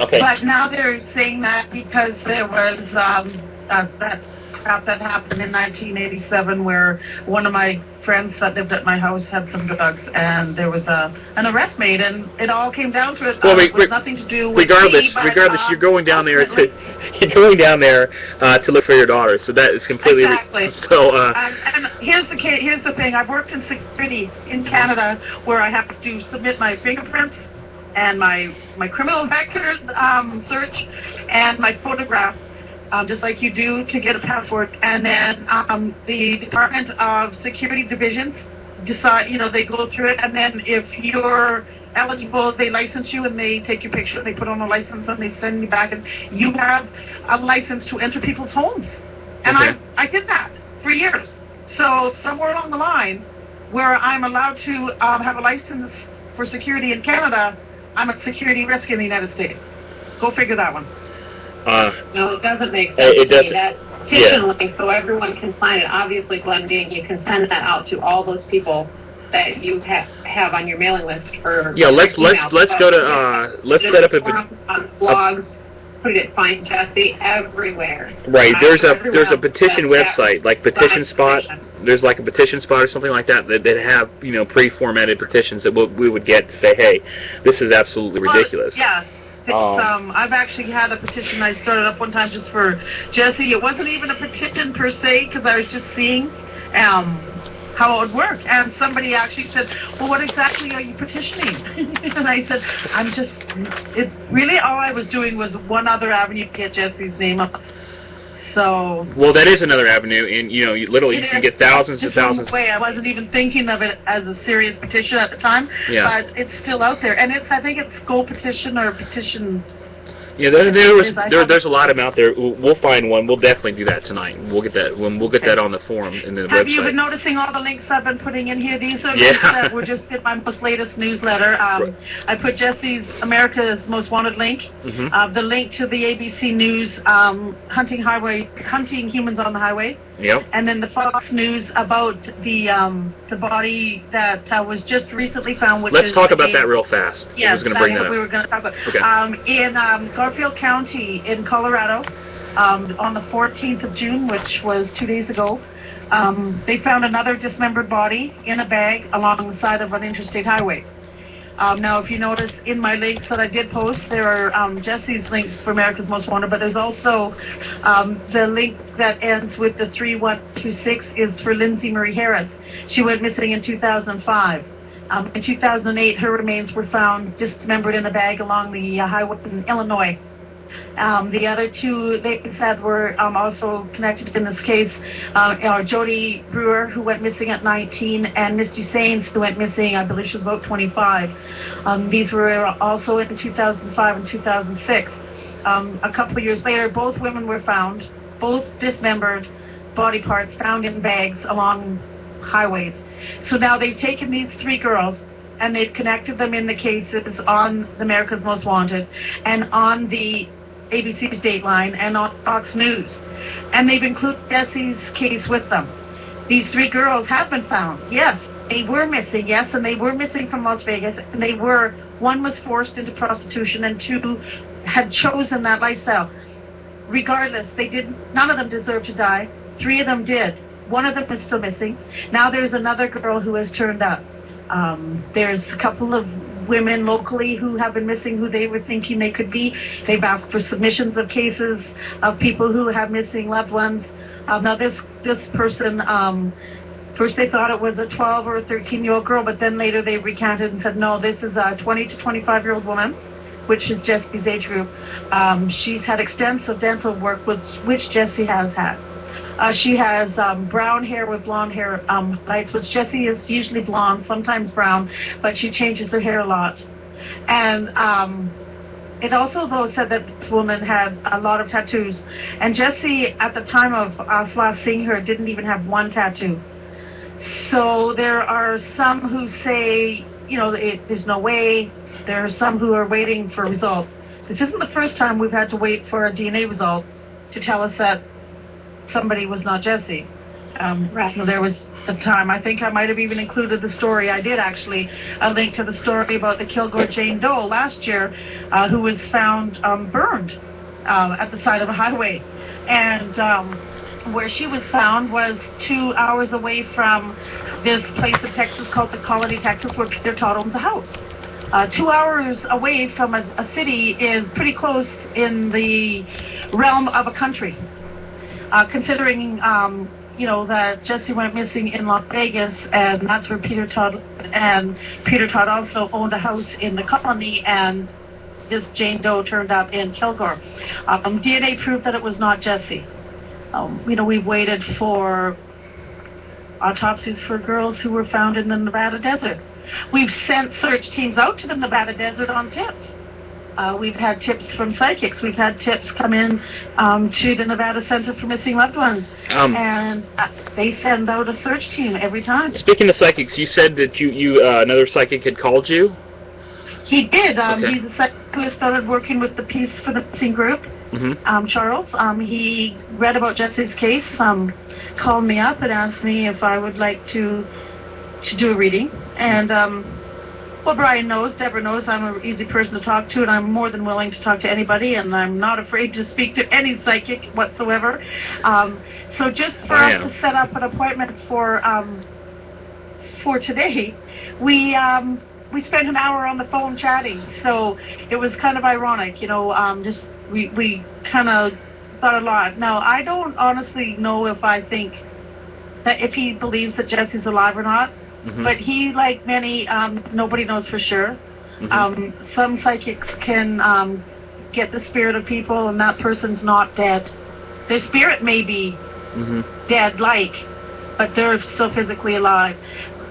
okay. But now they're saying that because there was that crap that happened in 1987 where one of my friends that lived at my house had some drugs and there was an arrest made, and it all came down to it. Well, It was nothing to do with regardless, me, but, you're going down there ultimately- you're going down there to look for your daughter. So that is completely Exactly. so. And here's the thing. I've worked in security in Canada where I have to submit my fingerprints and my criminal record search and my photograph, just like you do to get a passport. And then the Department of Security Divisions decide, they go through it, and then if you're eligible, they license you and they take your picture, they put on a license and they send you back, and you have a license to enter people's homes. And Okay. I did that for years. So somewhere along the line, where I'm allowed to have a license for security in Canada, I'm a security risk in the United States. Go figure that one. No, it doesn't make sense It to doesn't. me. That petition link, so everyone can sign it. Obviously, Glendine, you can send that out to all those people that you have on your mailing list for. Yeah, let's emails. go to let's Put it set up in a forums, on blogs. Put it, Find Jesse everywhere. right. There's Everyone a else petition does website like that. Petition Spot. Petition. There's like a petition spot or something like that that have pre-formatted petitions that we would get to say, hey, this is absolutely ridiculous. Well, yeah. It's, I've actually had a petition I started up one time just for Jesse. It wasn't even a petition per se because I was just seeing how it would work. And somebody actually said, well, what exactly are you petitioning? And I said, really all I was doing was one other avenue to get Jesse's name up. So. Well, that is another avenue, and you can get thousands and just one thousands. way. I wasn't even thinking of it as a serious petition at the time, Yeah. but it's still out there, and I think it's Go Petition or Petition. Yeah, there's a lot of them out there. We'll find one. We'll definitely do that tonight. We'll get that that on the forum and the website. Have you been noticing all the links I've been putting in here? These are Yeah. links that were just in my most latest newsletter. I put Jesse's America's Most Wanted link, the link to the ABC News hunting humans on the highway. Yep. And then the Fox News about the body that was just recently found. Which Let's is talk about that real fast. Yes, I was going to bring that that's up. what we were going to talk about. Okay. In Garfield County in Colorado, on the 14th of June, which was 2 days ago, they found another dismembered body in a bag along the side of an interstate highway. Now, if you notice in my links that I did post, there are Jesse's links for America's Most Wanted, but there's also the link that ends with the 3126 is for Lindsay Marie Harris. She went missing in 2005. In 2008, her remains were found dismembered in a bag along the highway in Illinois. The other two they said were also connected in this case are Jody Brewer, who went missing at 19, and Misty Sains, who went missing, I believe she was about 25. These were also in 2005 and 2006. A couple of years later, both women were found, both dismembered body parts found in bags along highways. So now they've taken these three girls and they've connected them in the cases on the America's Most Wanted and on the ABC's Dateline and on Fox News. And they've included Jesse's case with them. These three girls have been found. Yes, they were missing. Yes, and they were missing from Las Vegas. And one was forced into prostitution and two had chosen that lifestyle. Regardless, none of them deserved to die. Three of them did. One of them is still missing. Now there's another girl who has turned up. There's a couple of women locally who have been missing who they were thinking they could be. They've asked for submissions of cases of people who have missing loved ones. Now this person, first they thought it was a 12 or a 13-year-old girl, but then later they recanted and said, no, this is a 20 to 25-year-old woman, which is Jesse's age group. She's had extensive dental work, which Jesse has had. She has brown hair with blonde hair highlights, which Jessie is usually blonde, sometimes brown, but she changes her hair a lot. And it also, though, said that this woman had a lot of tattoos. And Jessie, at the time of us last seeing her, didn't even have one tattoo. So there are some who say, there's no way. There are some who are waiting for results. This isn't the first time we've had to wait for a DNA result to tell us that somebody was not Jesse. Right. So there was a time, I think I might have even included the story. I did actually a link to the story about the Kilgore Jane Doe last year, who was found burned at the side of a highway. And where she was found was 2 hours away from this place in Texas called the Colony, Texas, where Peter Todd owns a house. 2 hours away from a city is pretty close in the realm of a country, considering you know, that Jesse went missing in Las Vegas, and that's where Peter Todd lived, and Peter Todd also owned a house in the Colony, and this Jane Doe turned up in Kilgore. DNA proved that it was not Jesse. You know, we've waited for autopsies for girls who were found in the Nevada desert. We've sent search teams out to the Nevada desert on tips. We've had tips from psychics. We've had tips come in to the Nevada Center for Missing Loved Ones, and they send out a search team every time. Speaking of psychics, you said that you another psychic had called you? He did. Okay. He's a psychic who has started working with the Peace for the Missing group, Charles. He read about Jesse's case, called me up and asked me if I would like to do a reading. And well, Brian knows, Deborah knows, I'm an easy person to talk to, and I'm more than willing to talk to anybody, and I'm not afraid to speak to any psychic whatsoever. So just for us to set up an appointment for today, we spent an hour on the phone chatting. So it was kind of ironic, you know. We kind of thought a lot. Now, I don't honestly know if I think that if he believes that Jesse's alive or not. But he, like many, nobody knows for sure. Some psychics can get the spirit of people, and that person's not dead. Their spirit may be dead, but they're still physically alive.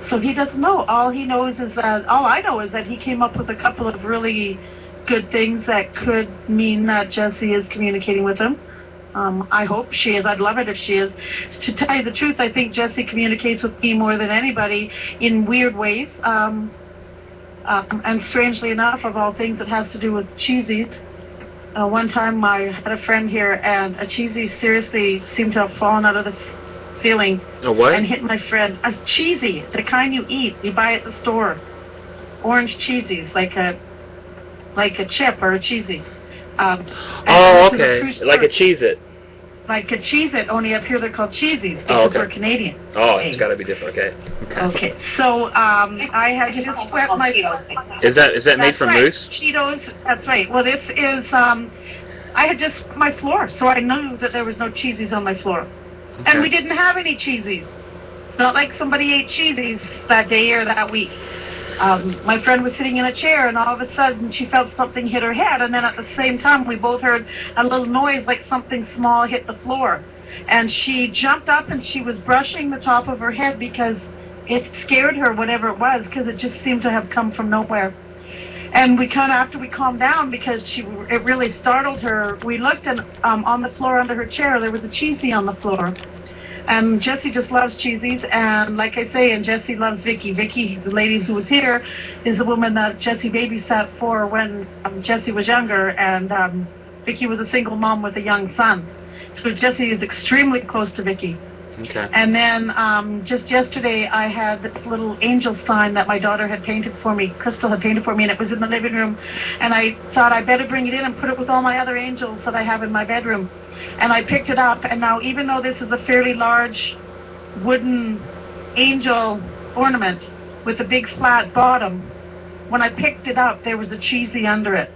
So he doesn't know. All I know is that he came up with a couple of really good things that could mean that Jessie is communicating with him. I hope she is. I'd love it if she is. To tell you the truth, I think Jessie communicates with me more than anybody in weird ways. And strangely enough, of all things, it has to do with cheesies. One time I had a friend here, and a cheesy seriously seemed to have fallen out of the ceiling. A what? And hit my friend. A cheesy, the kind you eat. You buy at the store. Orange cheesies, like a chip or a cheesy. Oh, okay. Like a Cheez-It. Like a Cheez-It, only up here they're called cheesies because we're Canadian. Oh, it's got to be different. Okay. Okay. So I had just swept my. Is that made from moose? Cheetos. That's right. Well, this is. I had just my floor, so I knew that there was no cheesies on my floor, and we didn't have any cheesies. It's not like somebody ate cheesies that day or that week. My friend was sitting in a chair, and all of a sudden she felt something hit her head, and then at the same time we both heard a little noise like something small hit the floor. And she jumped up and she was brushing the top of her head because it scared her, whatever it was, because it just seemed to have come from nowhere. And we after we calmed down, because it really startled her, we looked, and on the floor under her chair there was a cheesy on the floor. And Jessie just loves cheesies, and like I say, and Jessie loves Vicky. Vicky, the lady who was here, is the woman that Jessie babysat for when Jessie was younger, and Vicky was a single mom with a young son. So Jessie is extremely close to Vicky. Okay. And then just yesterday, I had this little angel sign that my daughter had painted for me, Crystal had painted for me, and it was in the living room. And I thought I better bring it in and put it with all my other angels that I have in my bedroom. And I picked it up, and now even though this is a fairly large wooden angel ornament with a big flat bottom, when I picked it up, there was a cheesy under it.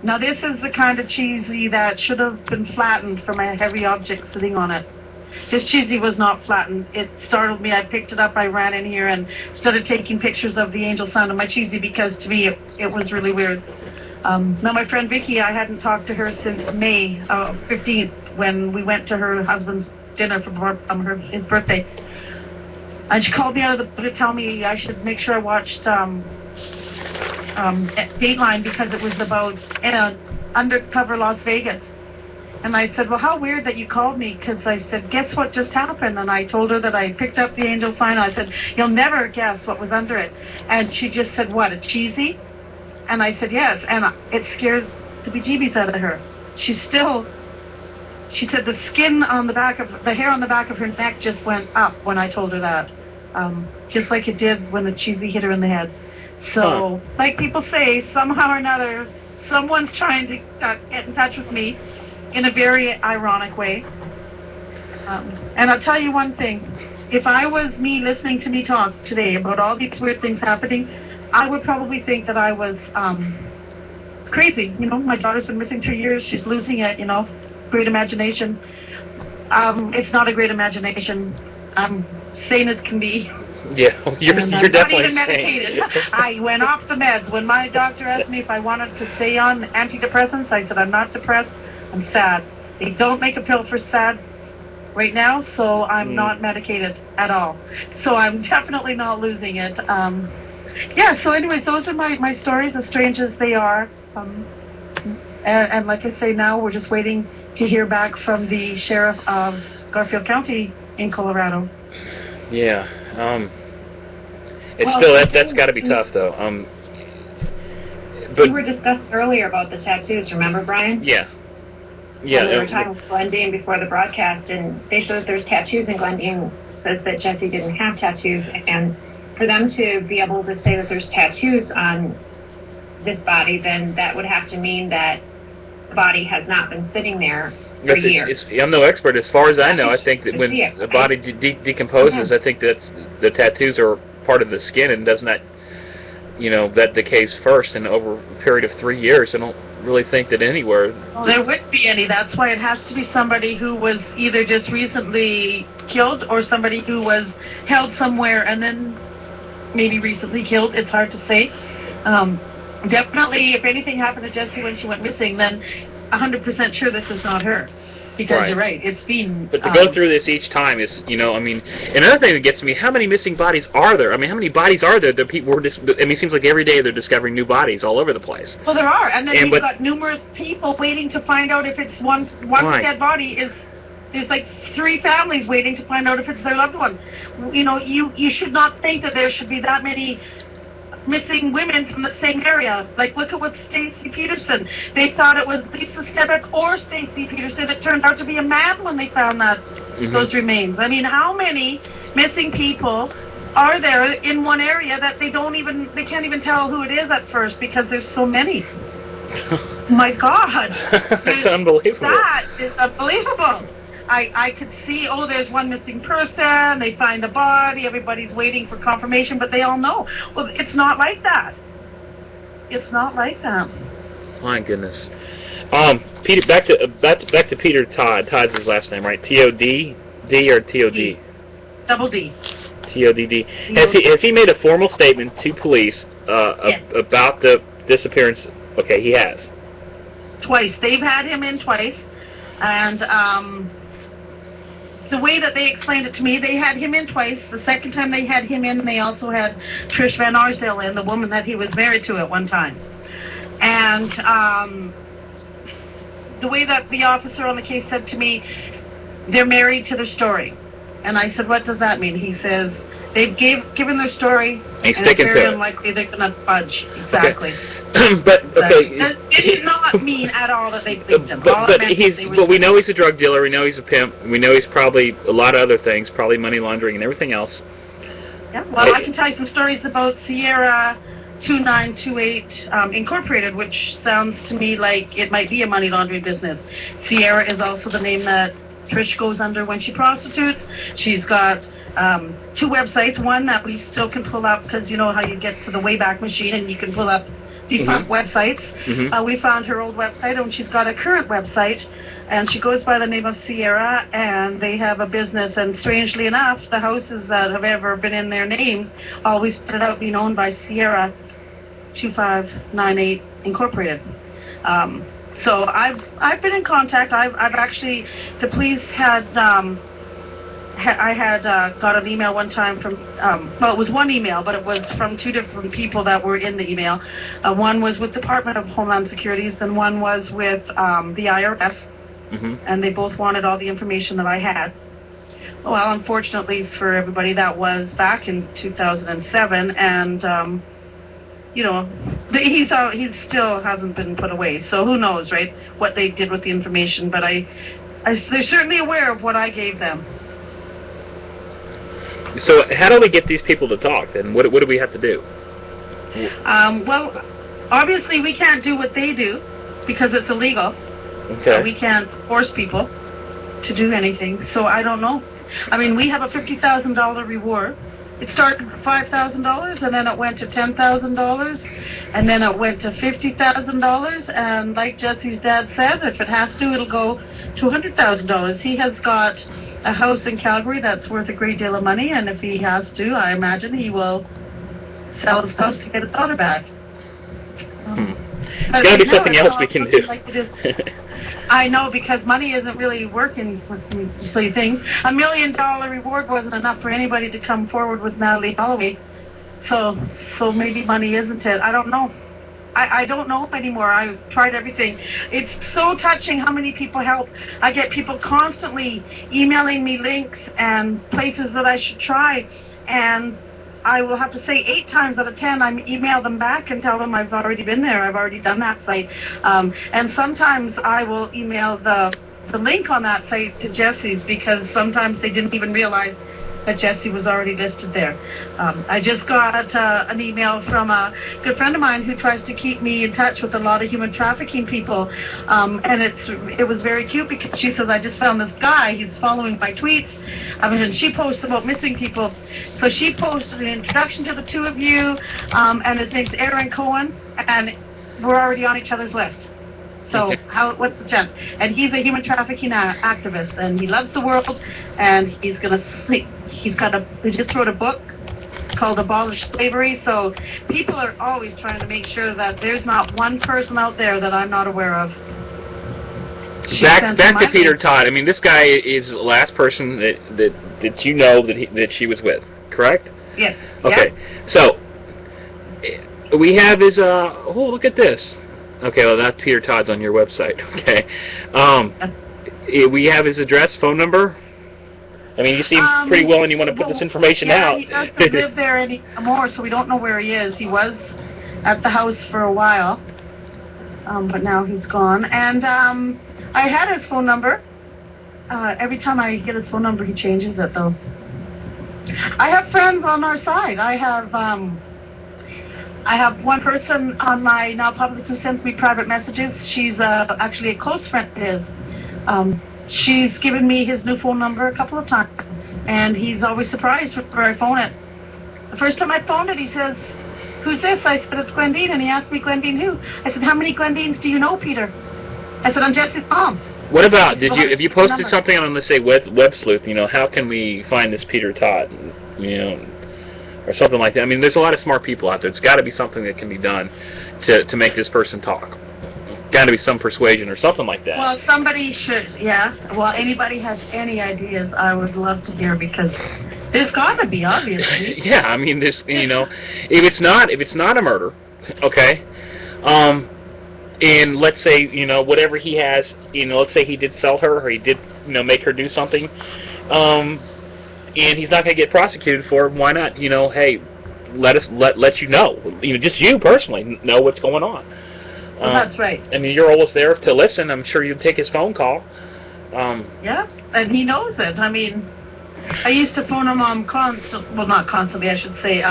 Now this is the kind of cheesy that should have been flattened from a heavy object sitting on it. This cheesy was not flattened. It startled me. I picked it up, I ran in here and started taking pictures of the angel sound of my cheesy, because to me it was really weird. Now my friend Vicky, I hadn't talked to her since May 15th, when we went to her husband's dinner for his birthday. And she called me out of the blue to tell me I should make sure I watched Dateline, because it was about undercover Las Vegas. And I said, well, how weird that you called me, because I said, guess what just happened? And I told her that I picked up the angel sign. I said, you'll never guess what was under it. And she just said, what, a cheesy? And I said, yes. And it scared the bejeebies out of her. She said the skin on the hair on the back of her neck just went up when I told her that. Just like it did when the cheesy hit her in the head. So, like people say, somehow or another, someone's trying to get in touch with me in a very ironic way. And I'll tell you one thing. If I was me listening to me talk today about all these weird things happening, I would probably think that I was crazy. You know, my daughter's been missing 3 years. She's losing it, you know. Great imagination. It's not a great imagination. I'm sane as can be. Yeah, you're Not definitely even medicated. sane. I went off the meds. When my doctor asked me if I wanted to stay on antidepressants, I said I'm not depressed, I'm sad. They don't make a pill for sad right now, so I'm not medicated at all. So I'm definitely not losing it. Yeah, so anyways, those are my stories, as strange as they are. And like I say, now we're just waiting to hear back from the sheriff of Garfield County in Colorado. Yeah. It's still that's got to be tough though. But we were discussing earlier about the tattoos. Remember, Brian? Yeah. Yeah. And we were talking with Glendine before the broadcast, and they showed there's tattoos, and Glendine says that Jesse didn't have tattoos, and for them to be able to say that there's tattoos on this body, then that would have to mean that the body has not been sitting there for years. I'm no expert. As far as I know, I think that when the body decomposes, I think that's the tattoos are part of the skin and does not, you know, that decays first. And over a period of 3 years, I don't really think that anywhere. Well, there wouldn't be any. That's why it has to be somebody who was either just recently killed or somebody who was held somewhere and then maybe recently killed. It's hard to say. Definitely, if anything happened to Jessie when she went missing, then 100% sure this is not her. Because you're right, it's been... But to go through this each time is, you know, I mean, another thing that gets me, how many missing bodies are there? I mean, how many bodies are there that people were just, I mean, it seems like every day they're discovering new bodies all over the place. Well, there are, and then you've got numerous people waiting to find out if it's one dead body is... There's like 3 families waiting to find out if it's their loved one. You know, you should not think that there should be that many missing women from the same area. Like, look at what Stacy Peterson. They thought it was Lisa Stevick or Stacy Peterson. It turned out to be a man when they found that those remains. I mean, how many missing people are there in one area that they can't even tell who it is at first because there's so many? My God. That's unbelievable. That is unbelievable. I could see, oh, there's one missing person, they find a body, everybody's waiting for confirmation, but they all know. Well, it's not like that. It's not like that. My goodness. Peter, back to Peter Todd. Todd's his last name, right? T-O-D? D or T-O-D? Double D. T-O-D-D. Has he made a formal statement to police about the disappearance? Okay, he has. Twice. They've had him in twice, and the way that they explained it to me, they had him in twice. The second time they had him in, they also had Trish Van Arsdale in, the woman that he was married to at one time. And the way that the officer on the case said to me, they're married to their story. And I said, what does that mean? He says, they've given their story, and it's very unlikely they're going to budge. Exactly. Okay. But okay, it did not mean at all that they believed him. But we know he's a drug dealer. We know he's a pimp. We know he's probably a lot of other things, probably money laundering and everything else. Yeah. Well, I can tell you some stories about Sierra 2928 Incorporated, which sounds to me like it might be a money laundering business. Sierra is also the name that Trish goes under when she prostitutes. She's got 2 websites. One that we still can pull up because you know how you get to the Wayback Machine and you can pull up defunct websites. We found her old website, and she's got a current website, and she goes by the name of Sierra, and they have a business, and strangely enough, the houses that have ever been in their names always started out being owned by Sierra 2598 Incorporated. So I've been in contact. I've actually, the police had I had got an email one time from, well, it was one email, but it was from 2 different people that were in the email. One was with Department of Homeland Security, then one was with the IRS, and they both wanted all the information that I had. Well, unfortunately for everybody, that was back in 2007, and, you know, he still hasn't been put away, so who knows, right, what they did with the information, but they're certainly aware of what I gave them. So how do we get these people to talk, then? What do we have to do? Well, obviously we can't do what they do because it's illegal. Okay. So we can't force people. to do anything. So I don't know. I mean, we have a $50,000 reward. It started at $5,000, and then it went to $10,000, and then it went to $50,000. And like Jesse's dad said, if it has to, it'll go to $100,000. He has got a house in Calgary that's worth a great deal of money, and if he has to, I imagine he will sell his house to get his daughter back. There's got to be something else we can do. Like I know, because money isn't really working with silly things. $1 million reward wasn't enough for anybody to come forward with Natalie Holloway. So maybe money isn't it. I don't know. I don't know anymore. I've tried everything. It's so touching how many people help. I get people constantly emailing me links and places that I should try, and I will have to say 8 times out of 10 I email them back and tell them I've already been there, I've already done that site. And sometimes I will email the link on that site to Jesse's, because sometimes they didn't even realize that Jesse was already listed there. I just got an email from a good friend of mine who tries to keep me in touch with a lot of human trafficking people, and it was very cute, because she says, I just found this guy, he's following my tweets, and she posts about missing people. So she posted an introduction to the two of you, and his name's Aaron Cohen, and we're already on each other's list. So what's the chance? And he's a human trafficking activist, and he loves the world, and he just wrote a book called Abolish Slavery. So people are always trying to make sure that there's not one person out there that I'm not aware of. Back to Peter Todd. I mean, this guy is the last person that you know that she was with, correct? Yes. Okay. Yep. So we have his. Oh, look at this. Okay, well, that's Peter Todd's on your website. Okay. We have his address, phone number. I mean, you seem pretty willing. You want to put this information out. He doesn't live there anymore, so we don't know where he is. He was at the house for a while, but now he's gone. And I had his phone number. Every time I get his phone number, he changes it, though. I have friends on our side. I have one person on my now public who sends me private messages. She's actually a close friend of his. She's given me his new phone number a couple of times, and he's always surprised whenever I phone it. The first time I phoned it, he says, "Who's this?" I said, "It's Glendine," and he asked me, "Glendine who?" I said, "How many Glendines do you know, Peter?" I said, "I'm Jesse's mom." What about, if you posted something on, let's say, Web Sleuth, how can we find this Peter Todd, or something like that? I mean, there's a lot of smart people out there. It's got to be something that can be done to make this person talk. Got to be some persuasion or something like that. Well, somebody should, yeah. Well, anybody has any ideas, I would love to hear, because there's got to be, obviously. Yeah, I mean, this, if it's not a murder, okay, and let's say, whatever he has, let's say he did sell her, or he did, make her do something, and he's not going to get prosecuted for it, why not, hey, let you know, just you personally know what's going on. Well, that's right. I mean, you're always there to listen. I'm sure you'd take his phone call. Yeah, and he knows it. I mean, I used to phone him well, not constantly, I should say,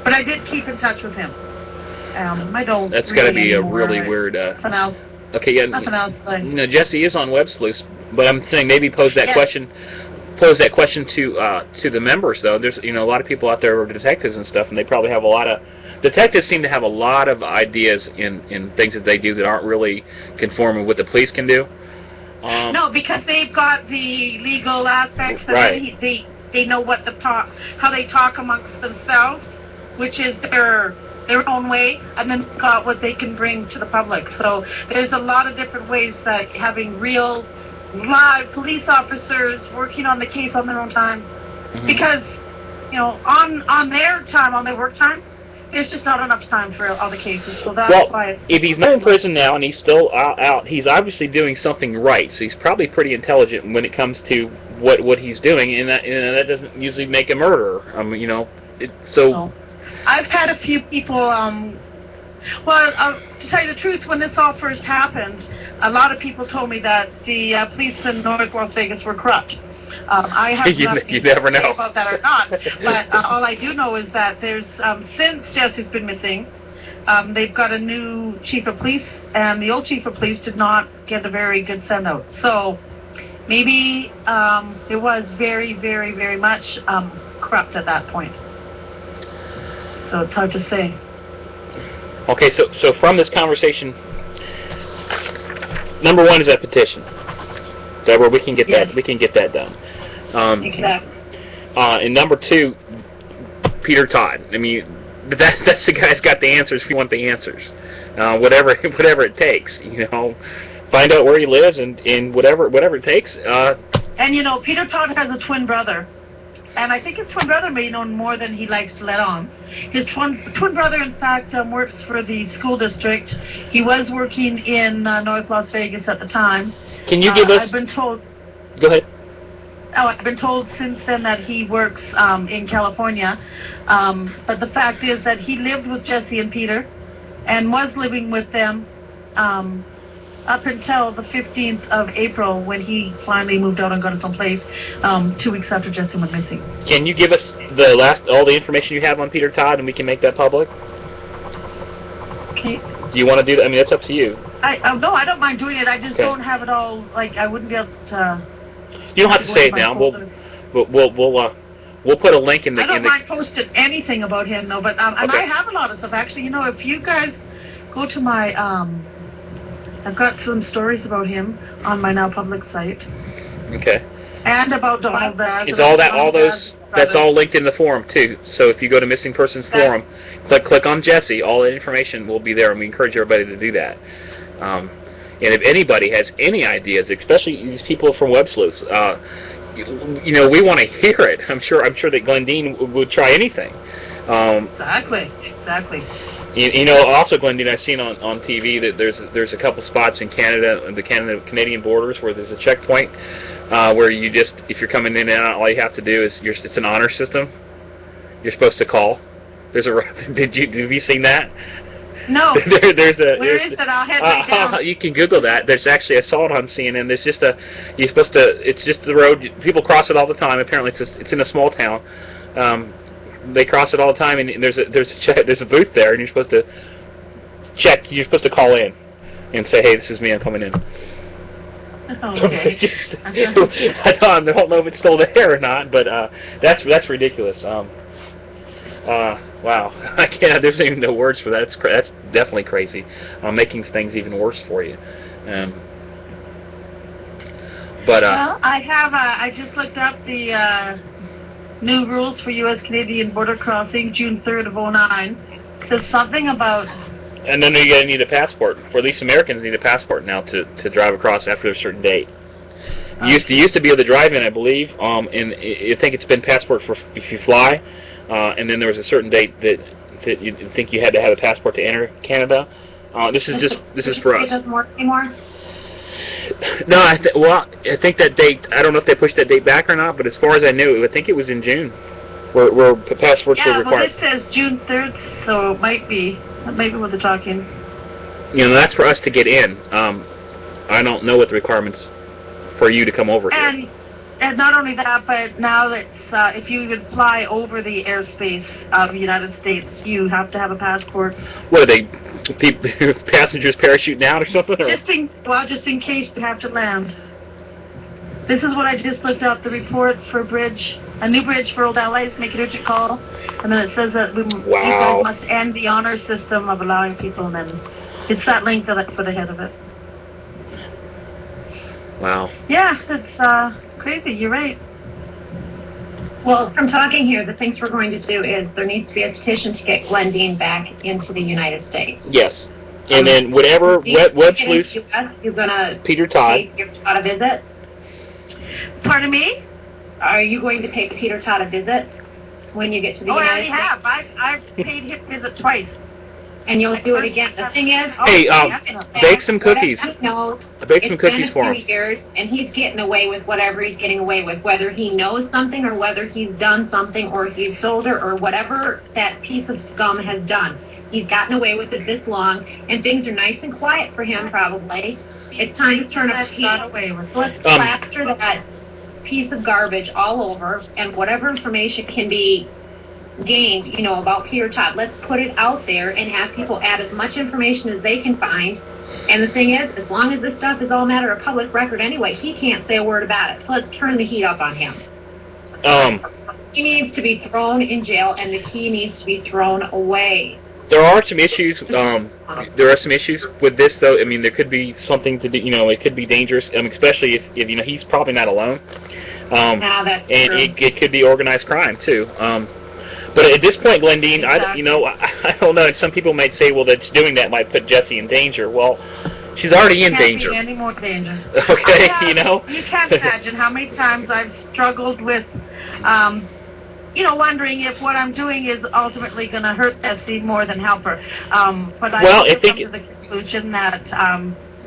but I did keep in touch with him. I don't. That's really got to be anymore. a really weird. Nothing else. Okay, yeah. Nothing else. Jesse is on Web Sleuth, but I'm saying maybe pose that question. Pose that question to the members, though. There's a lot of people out there who are detectives and stuff, and they probably have a lot of. Detectives seem to have a lot of ideas in things that they do that aren't really conforming with what the police can do. No, because they've got the legal aspects, and right. they know what how they talk amongst themselves, which is their own way, and then got what they can bring to the public. So there's a lot of different ways that having real, live police officers working on the case on their own time, because on their time, on their work time, there's just not enough time for all the cases, so that's why if he's not in prison now and he's still out, he's obviously doing something right, so he's probably pretty intelligent when it comes to what he's doing, and that doesn't usually make a murderer. So... I've had a few people, to tell you the truth, when this all first happened, a lot of people told me that the police in North Las Vegas were corrupt. I have nothing you never know to say about that or not, but all I do know is that there's, since Jesse's been missing, they've got a new chief of police, and the old chief of police did not get a very good send-out. So maybe it was very, very, very much corrupt at that point. So it's hard to say. Okay, so from this conversation, number one is that petition. That where we can get that done. Exactly. And number two, Peter Todd. I mean, that's the guy's got the answers. If you want the answers, whatever it takes, find out where he lives and whatever it takes. And Peter Todd has a twin brother, and I think his twin brother may know more than he likes to let on. His twin brother, in fact, works for the school district. He was working in North Las Vegas at the time. Can you give us? I've been told. Go ahead. Oh, I've been told since then that he works in California. But the fact is that he lived with Jesse and Peter and was living with them up until the 15th of April when he finally moved out and got his own place 2 weeks after Jesse went missing. Can you give us all the information you have on Peter Todd and we can make that public? Okay. Do you want to do that? I mean, that's up to you. No, I don't mind doing it. I just Okay. don't have it all, I wouldn't be able to... You don't have to say it now. We'll put a link in the... I don't mind posting anything about him, though, but and Okay. I have a lot of stuff. Actually, if you guys go to my... I've got some stories about him on my now public site. Okay. And about Donald Baz. Is all those... That's all linked in the forum, too. So if you go to Missing Persons Forum, click on Jesse, all that information will be there, and we encourage everybody to do that. And if anybody has any ideas, especially these people from Web Sleuths, we want to hear it. I'm sure that Glendine would try anything. Exactly. Also, Glendine, I've seen on TV that there's a couple spots in Canada, the Canadian borders, where there's a checkpoint where you just, if you're coming in and out, all you have to do is it's an honor system. You're supposed to call. Have you seen that? No. Where is it? I'll head right down. You can Google that. There's actually, I saw it on CNN. There's just it's just the road. People cross it all the time. Apparently, it's in a small town. They cross it all the time, and there's a booth there, and you're supposed to check. You're supposed to call in and say, "Hey, this is me. I'm coming in." Okay. I don't know if it's still there or not, but that's ridiculous. Wow, I can't. There's even no words for that. That's definitely crazy. Making things even worse for you. Well, I just looked up the new rules for U.S.-Canadian border crossing, June 3rd of 2009. It says something about... And then you're going to need a passport. For at least Americans need a passport now to drive across after a certain date. You used to be able to drive in, I believe, and I think it's been passport for if you fly, and then there was a certain date that you think you had to have a passport to enter Canada. This is for us. It doesn't work anymore? No, I think that date, I don't know if they pushed that date back or not, but as far as I knew, I think it was in June where passports were required. Yeah, well, this says June 3rd, so it might be what they're talking. That's for us to get in. I don't know what the requirements for you to come over here. And not only that, but now that if you even fly over the airspace of the United States, you have to have a passport. What are they? Passengers parachuting out or something? Just in case you have to land. This is what I just looked up, the report for a new bridge for Old Allies, make an urgent call. And then it says that you guys must end the honor system of allowing people, and then it's that link for the head of it. Wow. Yeah, it's crazy, you're right. Well, from talking here, the things we're going to do is there needs to be a petition to get Glendine back into the United States. Yes. And then whatever Web Sleuths, you're going to Peter Todd. pay Peter Todd a visit? Pardon me? Are you going to pay Peter Todd a visit when you get to the United States? I already have. I've paid his visit twice. And you'll do it again. The thing is, hey, bake some cookies. Bake some cookies for him. It's been a few years, and he's getting away with whatever he's getting away with, whether he knows something or whether he's done something or he's sold her or whatever that piece of scum has done. He's gotten away with it this long, and things are nice and quiet for him, probably. It's time to turn up the heat. Let's plaster that piece of garbage all over, and whatever information can be gained, about Peter Todd. Let's put it out there and have people add as much information as they can find And the thing is, as long as this stuff is all matter of public record anyway, he can't say a word about it. So let's turn the heat up on him. He needs to be thrown in jail, and the key needs to be thrown away. There are some issues. There are some issues with this, though. I mean, there could be something to do. It could be dangerous. Especially if he's probably not alone. That's and true. it could be organized crime too. But at this point, Glendine, Exactly. I don't know. And some people might say, well, that doing that might put Jessie in danger. Well, she's already in danger. Can't be any more danger. Okay, You can't imagine how many times I've struggled with, wondering if what I'm doing is ultimately going to hurt Jessie more than help her. But I Well, also I think come to the conclusion that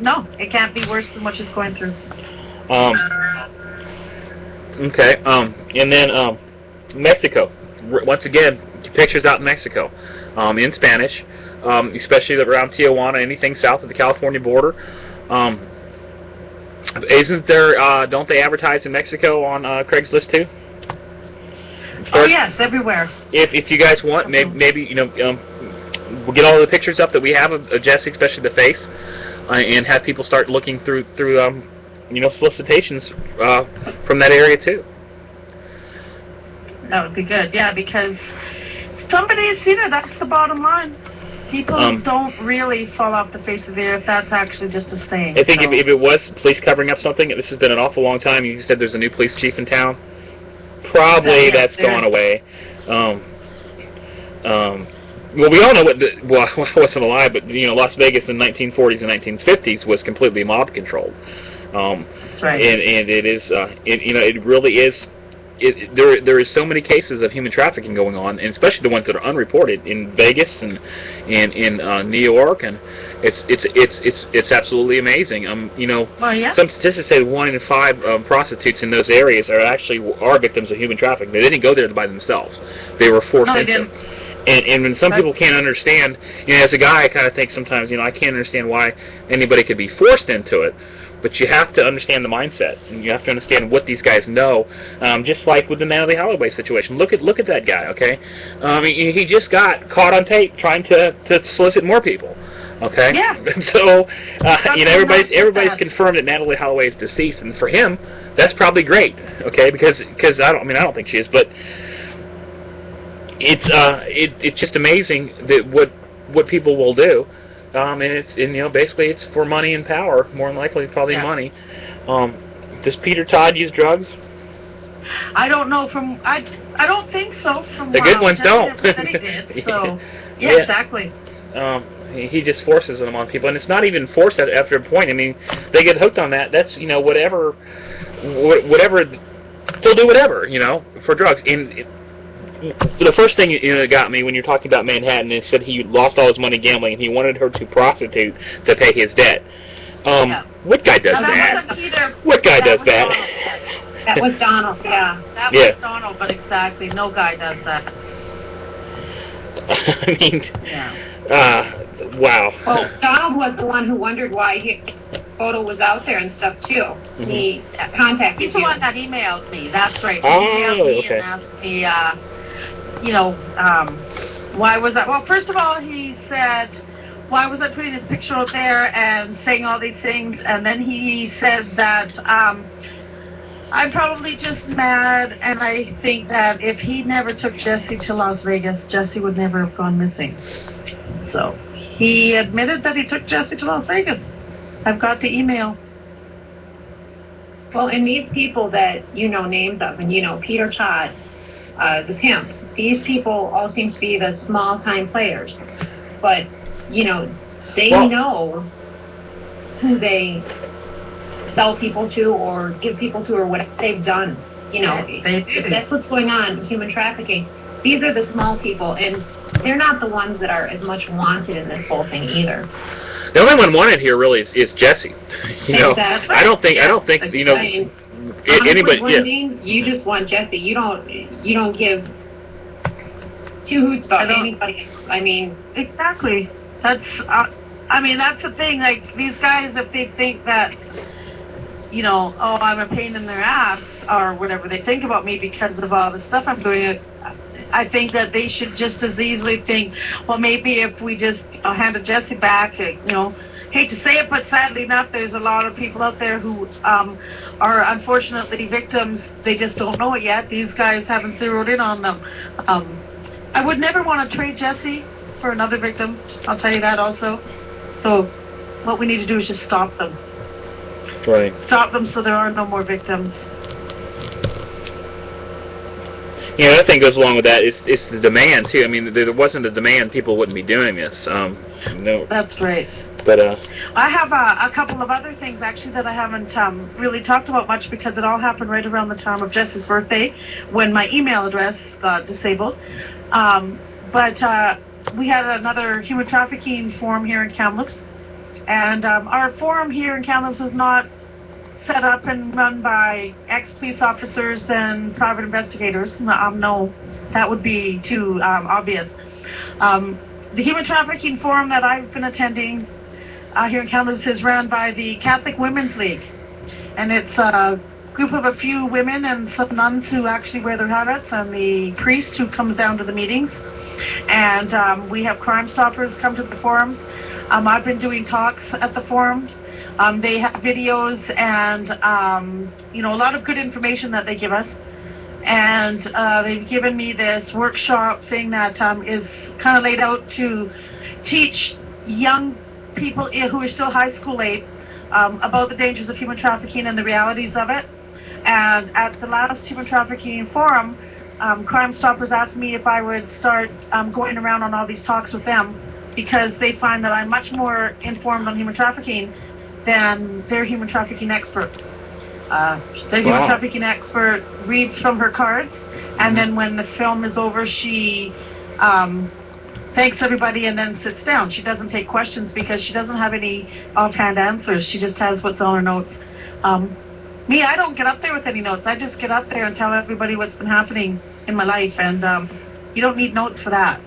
no, it can't be worse than what she's going through. Okay. And then Mexico. Once again, pictures out in Mexico, in Spanish, especially around Tijuana, anything south of the California border. Isn't there? Don't they advertise in Mexico on Craigslist too? Oh yes, everywhere. If you guys want, maybe we'll get all the pictures up that we have of Jessie, especially the face, and have people start looking through solicitations from that area too. That would be good, yeah, because somebody has seen her. That's the bottom line. People don't really fall off the face of the earth. That's actually just a saying. I think if it was police covering up something, this has been an awful long time. You said there's a new police chief in town. Probably that's gone away. Well, we all know I wasn't alive, but Las Vegas in the 1940s and 1950s was completely mob controlled. That's right. And it is, it really is. There is so many cases of human trafficking going on, and especially the ones that are unreported in Vegas and in New York, and it's absolutely amazing. Well, yeah. Some statistics say 1 in 5 prostitutes in those areas are victims of human trafficking. They didn't go there by themselves; they were forced No, they into. didn't. And when some people can't understand, as a guy, I kind of think sometimes, I can't understand why anybody could be forced into it. But you have to understand the mindset, and you have to understand what these guys know. Just like with the Natalie Holloway situation, look at that guy. Okay, he just got caught on tape trying to solicit more people. Okay, Yeah. So everybody's confirmed that Natalie Holloway is deceased, and for him, that's probably great. Okay, because I don't think she is, but it's just amazing that what people will do. Basically it's for money and power, more than likely probably money. Does Peter Todd use drugs? I don't know. I don't think so. From the good ones don't. He did, so Yeah. exactly. He just forces them on people, and it's not even forced after a point. I mean, they get hooked on that. That's whatever. They'll do whatever for drugs. And the first thing that got me when you're talking about Manhattan is said he lost all his money gambling and he wanted her to prostitute to pay his debt. What guy does that? What guy does that? That was Donald, yeah. That was Donald, but exactly, no guy does that. I mean, wow. Well, Donald was the one who wondered why his photo was out there and stuff too. Mm-hmm. He contacted you. He's the one that emailed me. That's right. He Oh, emailed me okay. and asked me, why was that? Well, first of all, he said, why was I putting this picture out there and saying all these things? And then he said that I'm probably just mad, and I think that if he never took Jessie to Las Vegas, Jessie would never have gone missing. So he admitted that he took Jessie to Las Vegas. I've got the email. Well, and these people that names of, and Peter Todd, the pimp, these people all seem to be the small-time players. But, they know who they sell people to or give people to or what they've done. If that's what's going on, human trafficking. These are the small people, and they're not the ones that are as much wanted in this whole thing either. The only one wanted here really is Jessie. Exactly. I don't think Honestly, anybody. Glendine, you just want Jessie. You don't give two hoots about anybody. I mean, exactly. That's that's the thing. Like these guys, if they think that I'm a pain in their ass or whatever they think about me because of all the stuff I'm doing, I think that they should just as easily think, well, maybe if we just handed Jessie back, hate to say it, but sadly enough, there's a lot of people out there who are unfortunately victims. They just don't know it yet. These guys haven't zeroed in on them. I would never want to trade Jesse for another victim. I'll tell you that also. So what we need to do is just stop them. Right. Stop them so there are no more victims. Yeah, I think goes along with that. It's the demand too. I mean, if there wasn't a demand, people wouldn't be doing this. No. That's right. But I have a couple of other things actually that I haven't really talked about much because it all happened right around the time of Jess's birthday when my email address got disabled. But we had another human trafficking forum here in Kamloops, and our forum here in Kamloops is not set up and run by ex-police officers and private investigators. No, that would be too obvious. The human trafficking forum that I've been attending here in Kamloops is run by the Catholic Women's League, and it's a group of a few women and some nuns who actually wear their habits, and the priest who comes down to the meetings. And we have Crime Stoppers come to the forums. I've been doing talks at the forums. They have videos and a lot of good information that they give us. And they've given me this workshop thing that is kind of laid out to teach young people who are still high school age about the dangers of human trafficking and the realities of it. And at the last human trafficking forum, Crime Stoppers asked me if I would start going around on all these talks with them because they find that I'm much more informed on human trafficking than their human trafficking expert. The human trafficking expert reads from her cards, and then when the film is over, she thanks everybody and then sits down. She doesn't take questions because she doesn't have any offhand answers. She just has what's on her notes. Me, I don't get up there with any notes. I just get up there and tell everybody what's been happening in my life, and you don't need notes for that.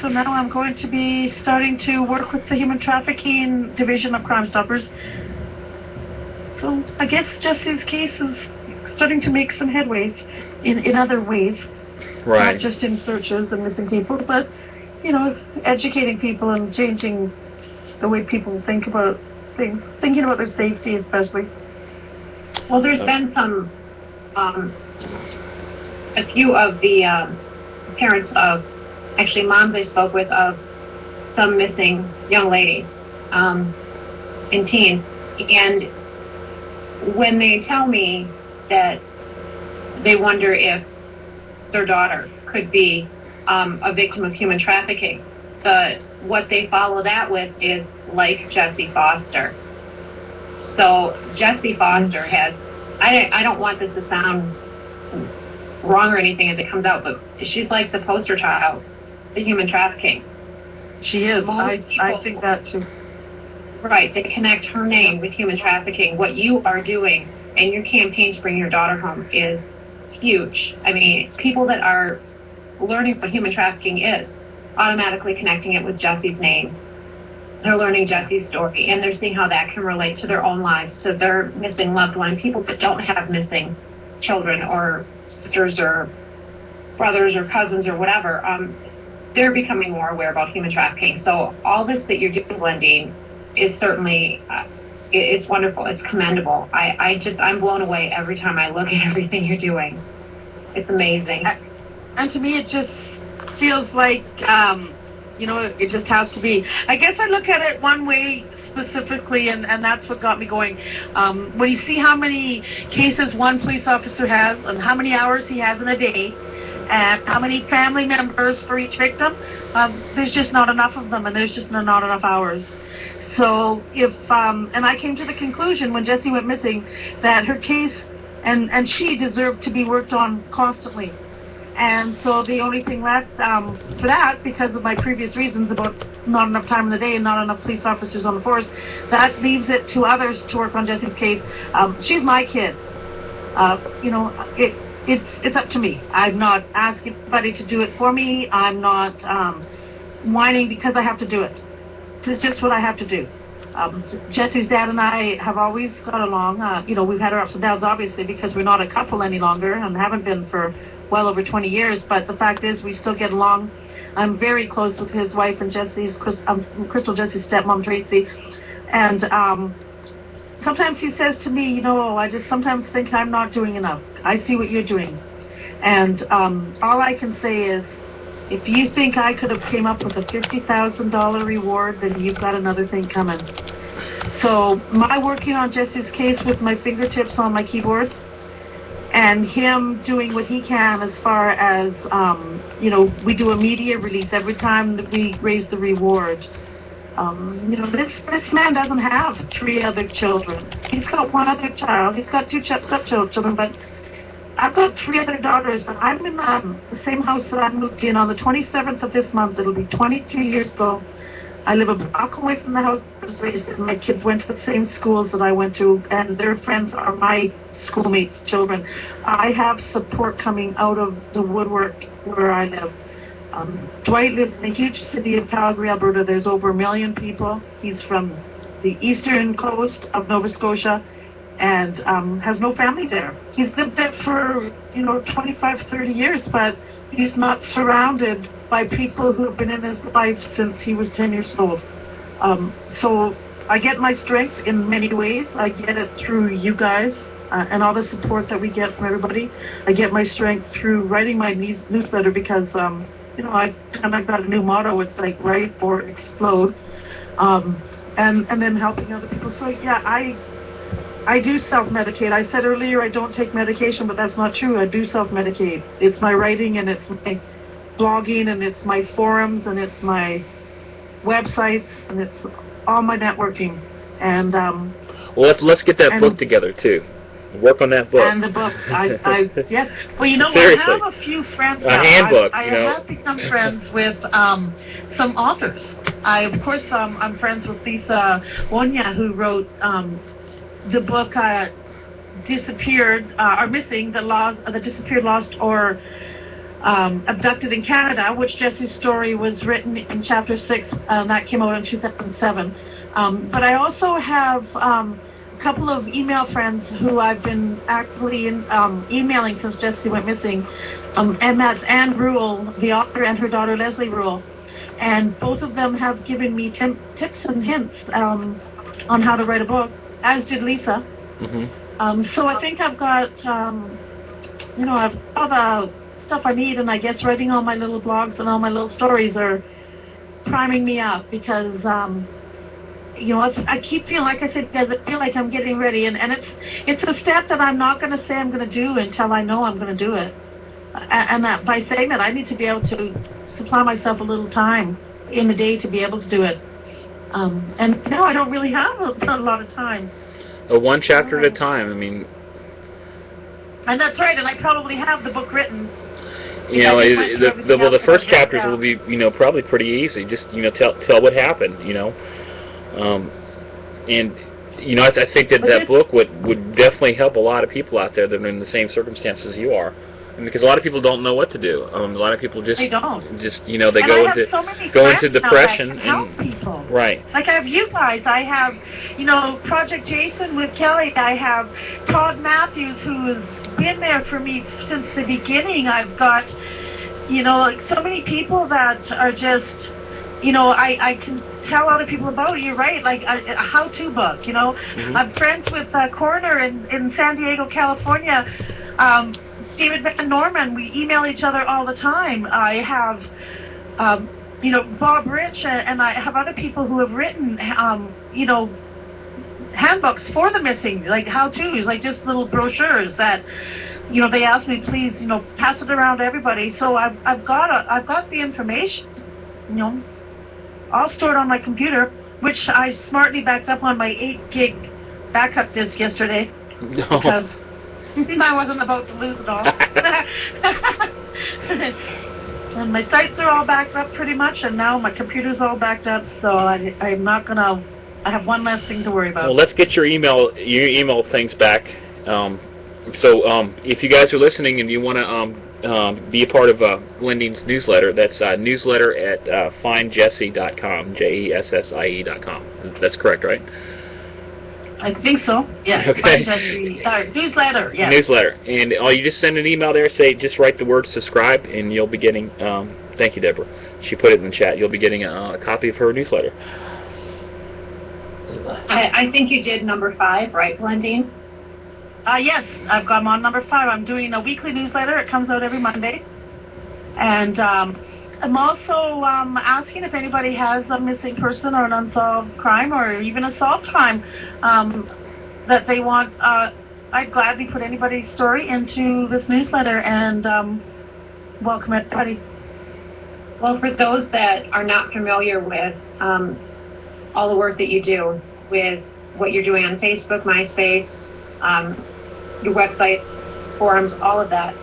So now I'm going to be starting to work with the Human Trafficking Division of Crime Stoppers. So I guess Jesse's case is starting to make some headways in other ways. right. Not just in searches and missing people, but, educating people and changing the way people think about things, thinking about their safety especially. Well, there's been some, a few of the parents of, actually moms I spoke with of some missing young ladies and teens. And when they tell me that they wonder if their daughter could be a victim of human trafficking, what they follow that with is like Jessie Foster. So Jessie Foster has, I don't want this to sound wrong or anything as it comes out, but she's like the poster child for human trafficking. She is. I think that too. Right, they connect her name with human trafficking. What you are doing and your campaign to bring your daughter home is huge. I mean, people that are learning what human trafficking is, automatically connecting it with Jessie's name. They're learning Jessie's story, and they're seeing how that can relate to their own lives, to their missing loved one, and people that don't have missing children or sisters or brothers or cousins or whatever. They're becoming more aware about human trafficking. So all this that you're doing, Glendine, is certainly, it's wonderful. It's commendable. I'm blown away every time I look at everything you're doing. It's amazing. And to me, it just feels like, it just has to be. I guess I look at it one way specifically, and that's what got me going. When you see how many cases one police officer has and how many hours he has in a day, and how many family members for each victim, there's just not enough of them, and there's just not enough hours. So and I came to the conclusion when Jessie went missing that her case and she deserved to be worked on constantly. And so the only thing left for that, because of my previous reasons about not enough time in the day and not enough police officers on the force, that leaves it to others to work on Jessie's case. She's my kid. It's up to me. I'm not asking anybody to do it for me. I'm not whining because I have to do it. It's just what I have to do. Jessie's dad and I have always got along. We've had our ups and downs, obviously, because we're not a couple any longer and haven't been for well over 20 years. But the fact is, we still get along. I'm very close with his wife and Crystal Jesse's stepmom, Tracy. And sometimes he says to me, I just sometimes think I'm not doing enough. I see what you're doing. And all I can say is, if you think I could have came up with a $50,000 reward, then you've got another thing coming. So my working on Jesse's case with my fingertips on my keyboard, and him doing what he can as far as, we do a media release every time that we raise the reward. This man doesn't have 3 other children. He's got 1 other child. He's got 2 stepchildren, but I've got 3 other daughters. I'm in the same house that I moved in on the 27th of this month. It'll be 22 years ago. I live a block away from the house I was raised in. My kids went to the same schools that I went to, and their friends are my schoolmates' children. I have support coming out of the woodwork where I live. Dwight lives in a huge city of Calgary, Alberta. There's over 1 million people. He's from the eastern coast of Nova Scotia and has no family there. He's lived there for, 25, 30 years, but he's not surrounded by people who have been in his life since he was 10 years old. So I get my strength in many ways. I get it through you guys and all the support that we get from everybody. I get my strength through writing my newsletter because, I've got a new motto. It's like write or explode, and then helping other people. So yeah, I do self-medicate. I said earlier I don't take medication, but that's not true. I do self-medicate. It's my writing and it's my blogging and it's my forums and it's my websites and it's all my networking. And well, let's get that book together too. Work on that book. And the book, yes. Well, Seriously. I have a few friends now. A handbook, I have become friends with some authors. Of course, I'm friends with Lisa Wonya, who wrote the book Disappeared or Missing, the Disappeared, Lost, or Abducted in Canada, which Jesse's story was written in Chapter 6, that came out in 2007. But I also have a couple of email friends who I've been actively emailing since Jessie went missing, and that's Anne Rule, the author, and her daughter Leslie Rule. And both of them have given me tips and hints on how to write a book, as did Lisa. Mm-hmm. So I think I've got, I've all the stuff I need, and I guess writing all my little blogs and all my little stories are priming me up because, I keep feeling, like I said, guys, I feel like I'm getting ready, and it's a step that I'm not going to say I'm going to do until I know I'm going to do it. And that by saying that, I need to be able to supply myself a little time in the day to be able to do it. And now I don't really have a lot of time. One chapter at a time. I mean. And that's right. And I probably have the book written. The first chapters will be, probably pretty easy. Just, tell what happened, and, I think that book would definitely help a lot of people out there that are in the same circumstances you are. Because a lot of people don't know what to do. A lot of people just, they don't. Just, they go into depression and help people. Right. Like I have you guys. I have, Project Jason with Kelly. I have Todd Matthews, who's been there for me since the beginning. I've got, like so many people that are just, I can tell other people about. You're right, like a how-to book. Mm-hmm. I'm friends with Coroner in San Diego, California. David Van Norman, we email each other all the time. I have, Bob Rich, and I have other people who have written, handbooks for the missing, like how-tos, like just little brochures that, they ask me, please, pass it around to everybody. So I've got the information, all stored on my computer, which I smartly backed up on my 8 gig backup disk yesterday. No. Because I wasn't about to lose it all. And my sites are all backed up pretty much, and now my computer's all backed up, so I'm not going to, I have one less thing to worry about. Well, let's get your email things back. So if you guys are listening and you want to be a part of Glendean's newsletter, that's newsletter at findjessie.com, JESSIE.com. That's correct, right? I think so. Yes. Okay. Find Jesse. Newsletter. Yes. Newsletter. And all you just send an email there, say, just write the word subscribe, and you'll be getting, thank you, Deborah. She put it in the chat. You'll be getting a copy of her newsletter. I think you did number 5, right, Glendine? Yes, I'm on number 5. I'm doing a weekly newsletter. It comes out every Monday. And I'm also asking if anybody has a missing person or an unsolved crime or even a solved crime that they want. I'd gladly put anybody's story into this newsletter and welcome everybody. Well, for those that are not familiar with all the work that you do, with what you're doing on Facebook, MySpace, your websites, forums, all of that,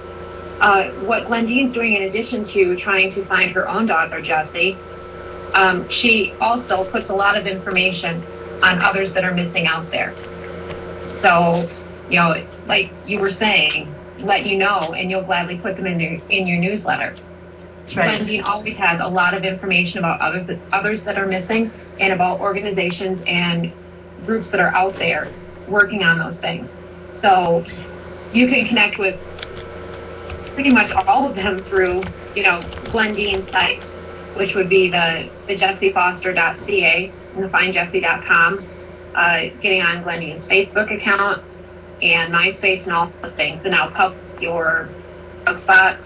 what Glendine's doing in addition to trying to find her own daughter, Jessie, she also puts a lot of information on others that are missing out there. So, you know, like you were saying, let you know, and you'll gladly put them in your newsletter. That's right. Glendine always has a lot of information about others that are missing and about organizations and groups that are out there working on those things. So you can connect with pretty much all of them through, you know, Glendine's sites, which would be the jessiefoster.ca and the findjessie.com, getting on Glendine's Facebook accounts and MySpace and all those things, and I'll publish your blogspots,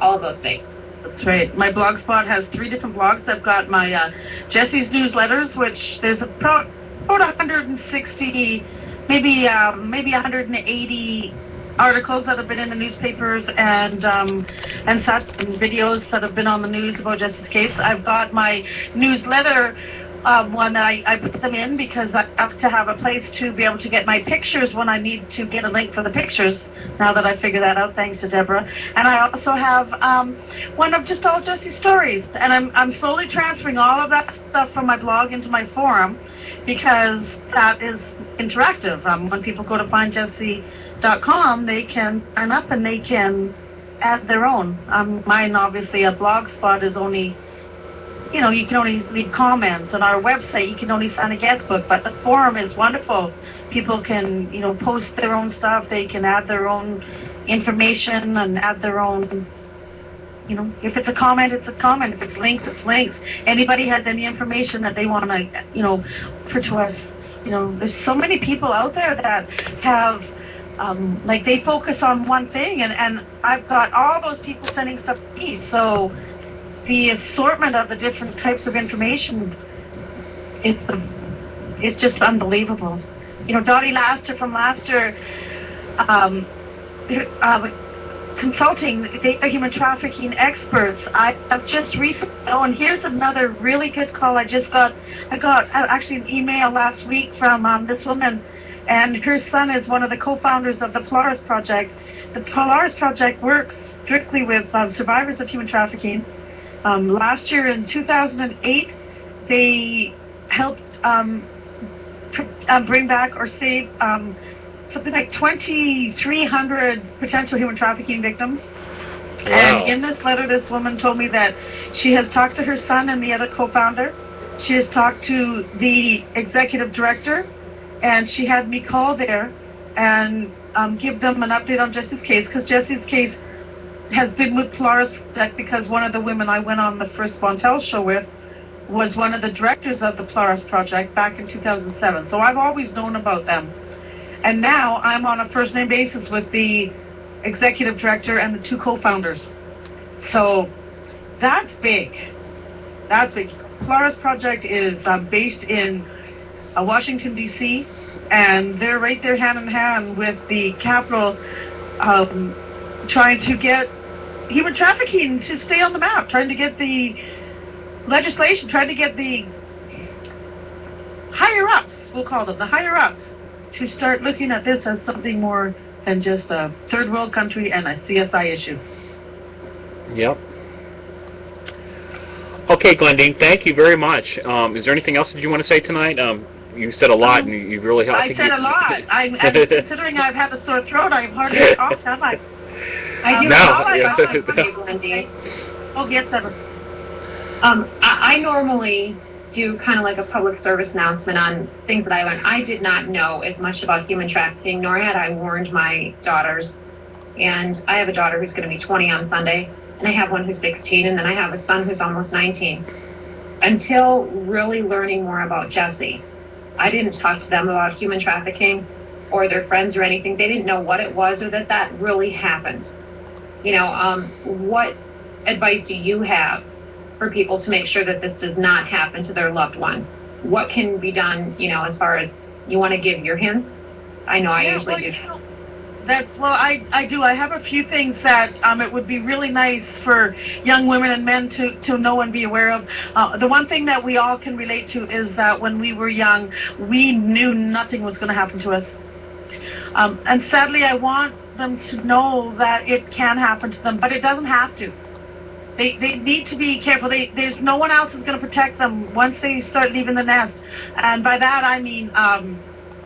all of those things. That's right. My blogspot has 3 different blogs. I've got my Jesse's newsletters, which there's about 160, maybe 180 articles that have been in the newspapers and such, and videos that have been on the news about Jesse's case. I've got my newsletter one that I put them in because I have to have a place to be able to get my pictures when I need to get a link for the pictures, now that I figured that out, thanks to Deborah. And I also have one of just all Jesse's stories. And I'm slowly transferring all of that stuff from my blog into my forum because that is interactive. When people go to findjessie.com, they can sign up and they can add their own. Mine, obviously, a blog spot is only, you know, you can only leave comments. On our website, you can only sign a guest book, but the forum is wonderful. People can, you know, post their own stuff. They can add their own information and add their own, you know, if it's a comment, it's a comment. If it's links, it's links. Anybody has any information that they want to, you know, offer to us. You know, there's so many people out there that have, like, they focus on one thing, and I've got all those people sending stuff to me. So the assortment of the different types of information is just unbelievable. You know, Dottie Laster from Laster Consulting, they're human trafficking experts. I've just recently, oh, and here's another really good call I got actually an email last week from this woman, and her son is one of the co-founders of the Polaris Project. The Polaris Project works strictly with survivors of human trafficking. Last year in 2008, they helped bring back or save something like 2,300 potential human trafficking victims. Wow. And in this letter, this woman told me that she has talked to her son and the other co-founder. She has talked to the executive director, and she had me call there and give them an update on Jesse's case, because Jesse's case has been with Polaris Project because one of the women I went on the first Bontel show with was one of the directors of the Polaris Project back in 2007. So I've always known about them. And now I'm on a first-name basis with the executive director and the 2 co-founders. So that's big. That's big. Polaris Project is based in Washington, D.C., and they're right there hand in hand with the Capitol, trying to get human trafficking to stay on the map, trying to get the legislation, trying to get the higher-ups, we'll call them, the higher-ups, to start looking at this as something more than just a third world country and a CSI issue. Yep. Okay, Glendine, thank you very much. Is there anything else that you want to say tonight? You said a lot, and you've really helped. I said a lot. Considering I've had a sore throat, I've hardly talked, have I? I do have a question for you, Glendine. Oh, yes, Deborah. I normally do kind of like a public service announcement on things that I learned. I did not know as much about human trafficking, nor had I warned my daughters. And I have a daughter who's going to be 20 on Sunday, and I have one who's 16, and then I have a son who's almost 19. Until really learning more about Jesse, I didn't talk to them about human trafficking or their friends or anything. They didn't know what it was or that really happened. You know, what advice do you have for people to make sure that this does not happen to their loved one? What can be done, you know, as far as you want to give your hints? I know I usually do. You know, I do. I have a few things that it would be really nice for young women and men to know and be aware of. The one thing that we all can relate to is that when we were young, we knew nothing was going to happen to us. And sadly, I want them to know that it can happen to them, but it doesn't have to. They need to be careful. There's no one else who's going to protect them once they start leaving the nest. And by that, I mean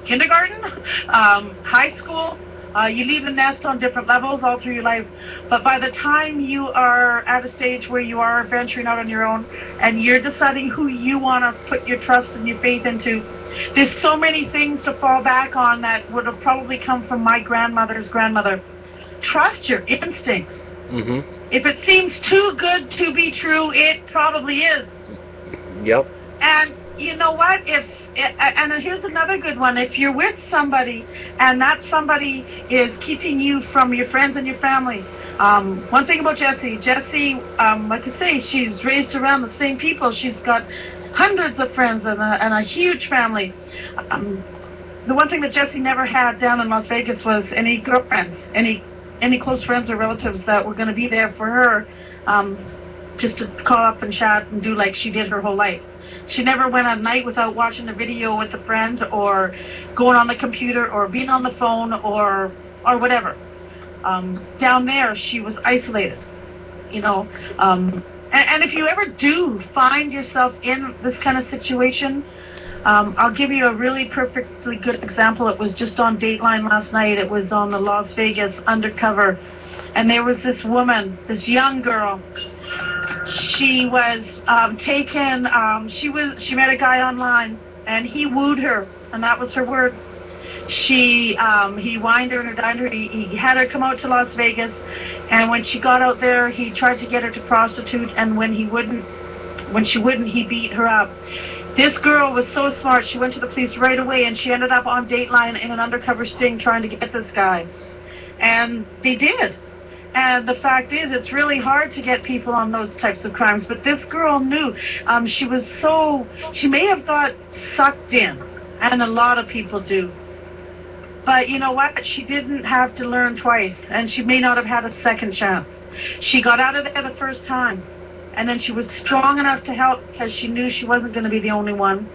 kindergarten, high school. You leave the nest on different levels all through your life, but by the time you are at a stage where you are venturing out on your own and you're deciding who you want to put your trust and your faith into, there's so many things to fall back on that would have probably come from my grandmother's grandmother. Trust your instincts. Mm-hmm. If it seems too good to be true, it probably is. Yep. And you know what? And here's another good one. If you're with somebody and that somebody is keeping you from your friends and your family, one thing about Jessie, like I say, she's raised around the same people. She's got hundreds of friends and a huge family. The one thing that Jessie never had down in Las Vegas was any girlfriends, any close friends or relatives that were going to be there for her, just to call up and chat and do like she did her whole life. She never went a night without watching a video with a friend or going on the computer or being on the phone or whatever. Down there, she was isolated, you know. And if you ever do find yourself in this kind of situation, I'll give you a really perfectly good example. It was just on Dateline last night. It was on the Las Vegas Undercover. And there was this woman, this young girl. She was taken, she met a guy online, and he wooed her, and that was her word. He wined her and dined her. He had her come out to Las Vegas, and when she got out there, he tried to get her to prostitute, and when she wouldn't, he beat her up. This girl was so smart, she went to the police right away, and she ended up on Dateline in an undercover sting trying to get this guy. And they did. And the fact is, it's really hard to get people on those types of crimes. But this girl knew. She may have got sucked in, and a lot of people do. But you know what? She didn't have to learn twice, and she may not have had a second chance. She got out of there the first time, and then she was strong enough to help because she knew she wasn't going to be the only one.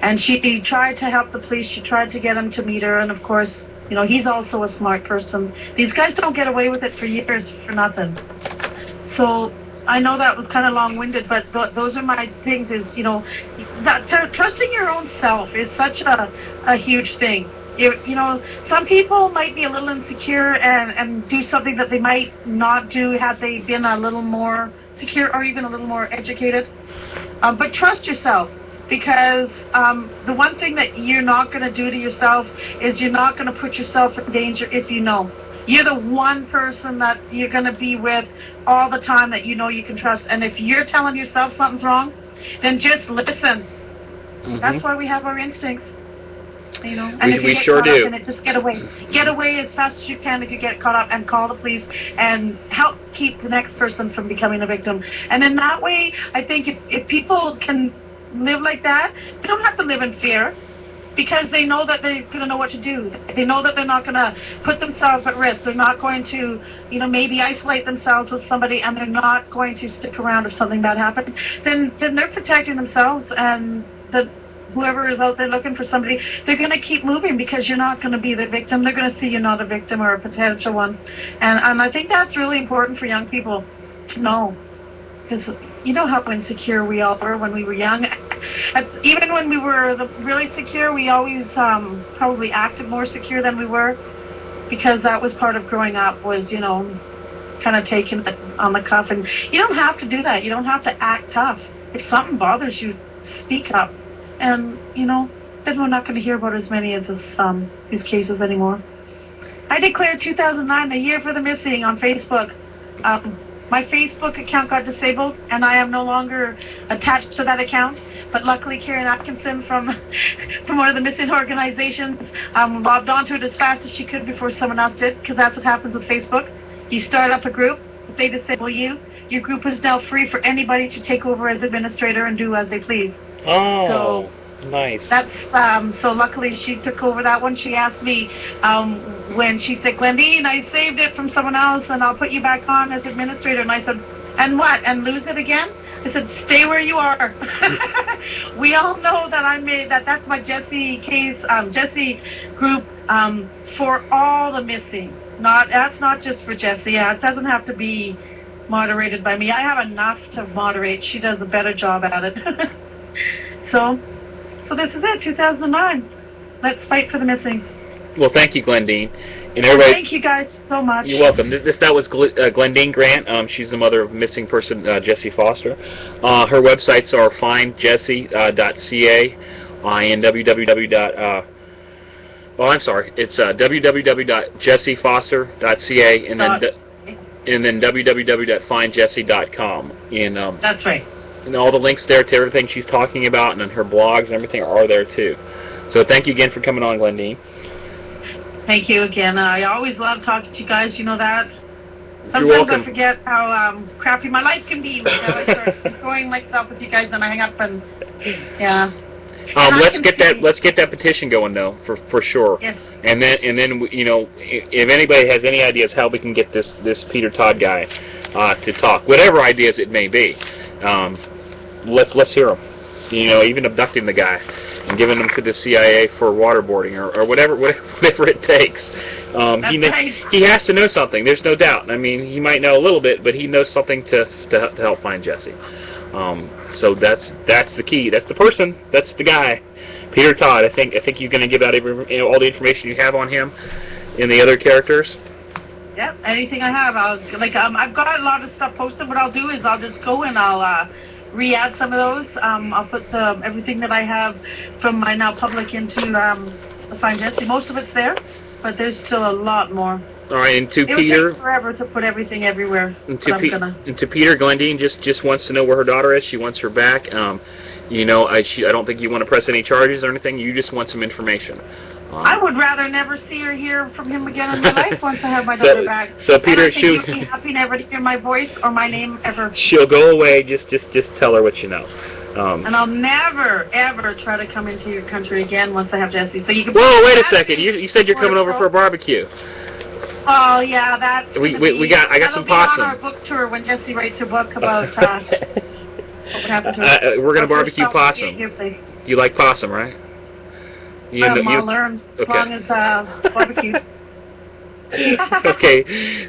And she tried to help the police. She tried to get him to meet her, and of course, you know, he's also a smart person. These guys don't get away with it for years for nothing. So I know that was kind of long-winded, but those are my things is, you know, trusting your own self is such a huge thing. You know, some people might be a little insecure and do something that they might not do had they been a little more secure or even a little more educated. But trust yourself. Because the one thing that you're not going to do to yourself is you're not going to put yourself in danger if you know. You're the one person that you're going to be with all the time that you know you can trust. And if you're telling yourself something's wrong, then just listen. Mm-hmm. That's why we have our instincts. You know, and if you get caught up in it, just get away. Get away as fast as you can if you get caught up, and call the police and help keep the next person from becoming a victim. And in that way, I think if people can live like that, they don't have to live in fear because they know that they're going to know what to do. They know that they're not going to put themselves at risk. They're not going to, you know, maybe isolate themselves with somebody, and they're not going to stick around if something bad happens. Then they're protecting themselves, and whoever is out there looking for somebody, they're going to keep moving because you're not going to be the victim. They're going to see you're not a victim or a potential one. And I think that's really important for young people to know. Because you know how insecure we all were when we were young. Even when we were really secure, we always probably acted more secure than we were, because that was part of growing up, was, you know, kind of taking it on the cuff. And you don't have to do that. You don't have to act tough. If something bothers you, speak up. And, you know, then we're not going to hear about as many of these cases anymore. I declared 2009 the year for the missing on Facebook. My Facebook account got disabled, and I am no longer attached to that account. But luckily, Karen Atkinson from one of the missing organizations logged onto it as fast as she could before someone else did, because that's what happens with Facebook. You start up a group, if they disable you, your group is now free for anybody to take over as administrator and do as they please. Oh, so, nice. That's so luckily she took over that one. She asked me when she said, Glendine, I saved it from someone else and I'll put you back on as administrator. And I said, and what? And lose it again? I said, stay where you are. We all know that I made that's my Jesse case, Jesse group for all the missing. That's not just for Jesse. Yeah, it doesn't have to be moderated by me. I have enough to moderate. She does a better job at it. So this is it, 2009. Let's fight for the missing. Well, thank you, Glendine. And everybody, thank you guys so much. You're welcome. That was Glendine Grant. She's the mother of missing person Jessie Foster. Her websites are findjessie.ca and www. It's www.jessiefoster.ca and then www.findjessie.com. And that's right. And all the links there to everything she's talking about, and then her blogs and everything are there too. So thank you again for coming on, Glendine. Thank you again. I always love talking to you guys. You know that. Sometimes You're welcome. I forget how crappy my life can be. Like, I start enjoying myself with you guys, and I hang up and yeah. Let's get that petition going though, for sure. Yes. And then you know, if anybody has any ideas how we can get this Peter Todd guy to talk, whatever ideas it may be, let's hear them. You know, even abducting the guy and giving him to the CIA for waterboarding or whatever it takes. He has to know something. There's no doubt. I mean, he might know a little bit, but he knows something to help find Jesse. So that's the key. That's the person. That's the guy, Peter Todd. I think you're going to give out all the information you have on him and the other characters. Yep. Anything I have, I've got a lot of stuff posted. What I'll do is I'll just go and I'll re-add some of those. I'll put everything that I have from my now public into Find Jesse. Most of it's there, but there's still a lot more. All right, and to It Peter. would take forever to put everything everywhere. And to Peter, Glendine just wants to know where her daughter is. She wants her back. You know, I don't think you want to press any charges or anything. You just want some information. I would rather never see or hear from him again in my life once I have my daughter back. So Peter, and I think you'll be happy never to hear my voice or my name ever. She'll go away. Just tell her what you know. And I'll never ever try to come into your country again once I have Jesse. So you can. Whoa! Wait a second. You said you're coming over for a barbecue. Oh yeah, that's. I got some possum. On our book tour when Jesse writes a book about what happened to her. We're gonna barbecue possum. You like possum, right? I'll learn as long as barbecue. Okay.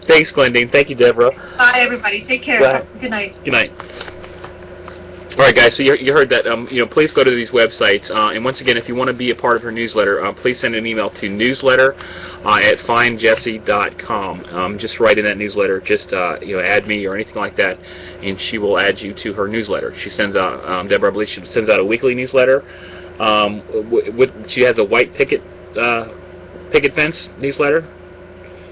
Thanks, Glendine. Thank you, Deborah. Bye, everybody. Take care. Bye. Good night. Good night. All right, guys. So you heard that. You know, please go to these websites. And once again, if you want to be a part of her newsletter, please send an email to newsletter@findjessie.com. Just write in that newsletter. Just add me or anything like that, and she will add you to her newsletter. She sends out Deborah, I believe she sends out a weekly newsletter. She has a white picket fence newsletter.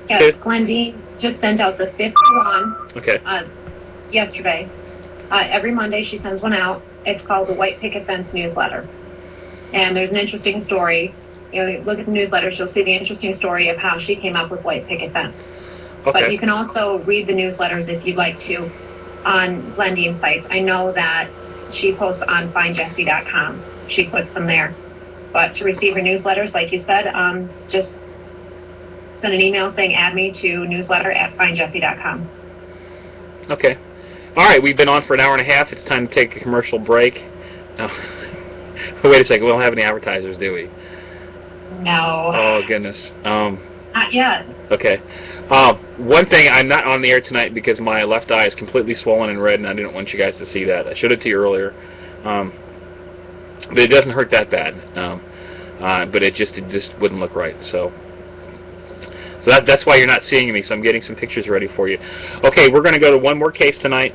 Yes, Glendine just sent out the 5th one. Okay. Yesterday. Every Monday she sends one out. It's called the White Picket Fence Newsletter. And there's an interesting story. You know, look at the newsletters, you'll see the interesting story of how she came up with White Picket Fence. Okay. But you can also read the newsletters if you'd like to on Glendine's sites. I know that she posts on findjessie.com. She puts them there. But to receive her newsletters, like you said, just send an email saying add me to newsletter@findjessie.com. Okay. All right, we've been on for an hour and a half. It's time to take a commercial break. Oh, wait a second. We don't have any advertisers, do we? No. Oh, goodness. Not yet. Okay. One thing, I'm not on the air tonight because my left eye is completely swollen and red, and I didn't want you guys to see that. I showed it to you earlier. But it doesn't hurt that bad. But it just wouldn't look right. So that's why you're not seeing me. So I'm getting some pictures ready for you. Okay, we're going to go to one more case tonight.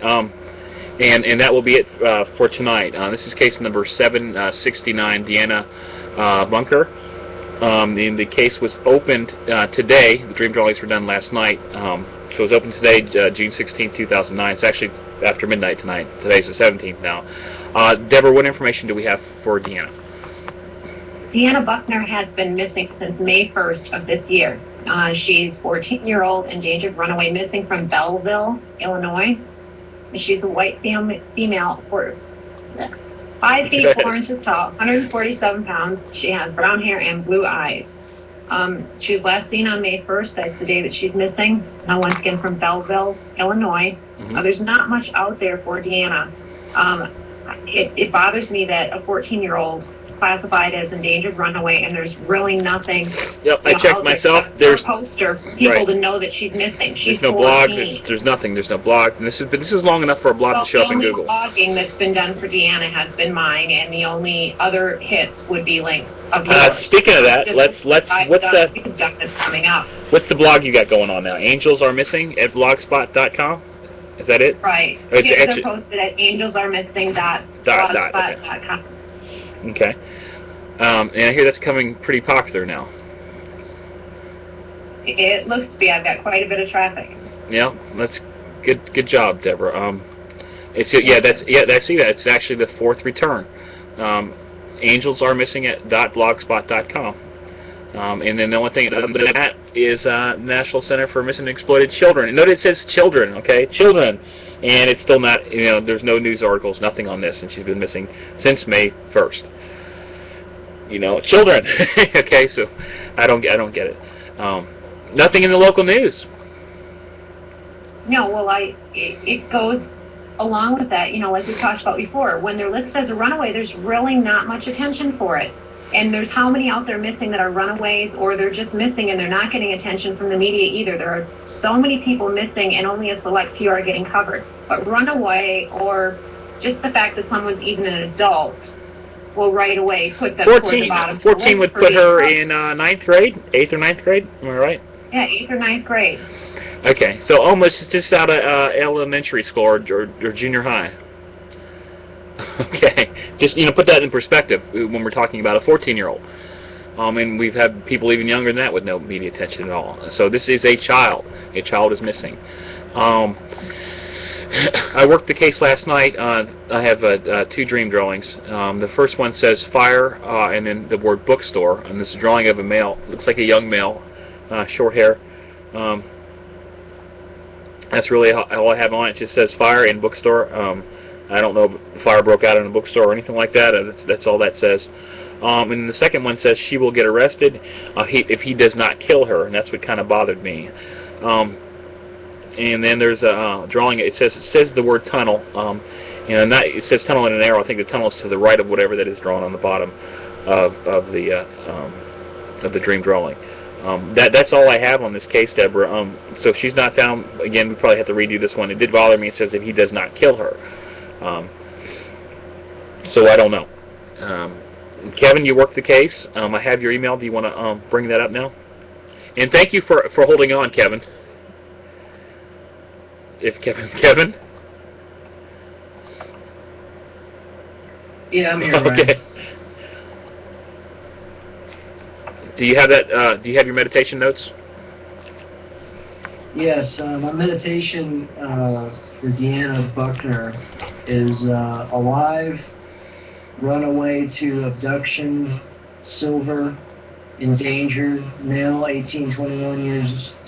And that will be it for tonight. This is case number 769, Deanna Bunker. And the case was opened today. The dream drawings were done last night. So it was opened today, June 16, 2009. It's actually after midnight tonight. Today's the 17th now. Deborah, what information do we have for Deanna? Deanna Buckner has been missing since May 1st of this year. She's 14-year-old, endangered runaway, missing from Belleville, Illinois. She's a white female, 5 feet 4 inches tall, 147 pounds. She has brown hair and blue eyes. She was last seen on May 1st. That's the day that she's missing. Once again from Belleville, Illinois. There's not much out there for Deanna. It bothers me that a 14-year-old classified as endangered runaway, and there's really nothing. Yep, I checked myself. There's no poster people to know that she's missing. She's no 14. blog. There's nothing. There's no blog. And this is long enough for a blog to show up in Google. The only blogging that's been done for Deanna has been mine, and the only other hits would be links of yours. Speaking of that, what's that? That's coming up. What's the blog you got going on now? Angels Are Missing at blogspot.com. Is that it? Right. They're posted at angelsaremissing.blogspot.com. Okay. And I hear that's coming pretty popular now. It looks to be. I've got quite a bit of traffic. Yeah, that's good job, Deborah. I see that. It's actually the 4th return. Angels Are Missing at .blogspot.com. And then the only thing other than that is National Center for Missing and Exploited Children. And note it says children, okay? Children. And it's still not, there's no news articles, nothing on this, and she's been missing since May 1st. Children. Okay, so I don't get it. Nothing in the local news. No, well, it goes along with that, like we talked about before. When they're listed as a runaway, there's really not much attention for it. And there's how many out there missing that are runaways, or they're just missing and they're not getting attention from the media either. There are so many people missing and only a select few are getting covered. But runaway, or just the fact that someone's even an adult, will right away put them toward the bottom. 14 would put her in 9th grade, 8th or 9th grade, am I right? Yeah, 8th or 9th grade. Okay, so almost just out of elementary school or junior high. Okay, just put that in perspective when we're talking about a 14-year-old. And we've had people even younger than that with no media attention at all. So this is a child. A child is missing. I worked the case last night. I have 2 dream drawings. The first one says fire, and then the word bookstore. And this is a drawing of a male. Looks like a young male, short hair. That's really all I have on it. It just says fire and bookstore. I don't know if the fire broke out in a bookstore or anything like that. That's all that says. And the second one says she will get arrested if he does not kill her, and that's what kind of bothered me. And then there's a drawing. It says the word tunnel. It says tunnel in an arrow. I think the tunnel is to the right of whatever that is drawn on the bottom of the dream drawing. That's all I have on this case, Deborah. So if she's not found, again, we probably have to redo this one. It did bother me. It says if he does not kill her. So I don't know. Kevin, you worked the case. I have your email. Do you want to bring that up now? And thank you for holding on, Kevin. Kevin? Yeah, I'm here, Okay. Brian. Do you have that? Do you have your meditation notes? Yes, my meditation for Deanna Buckner is alive, runaway to abduction, silver, endangered, male,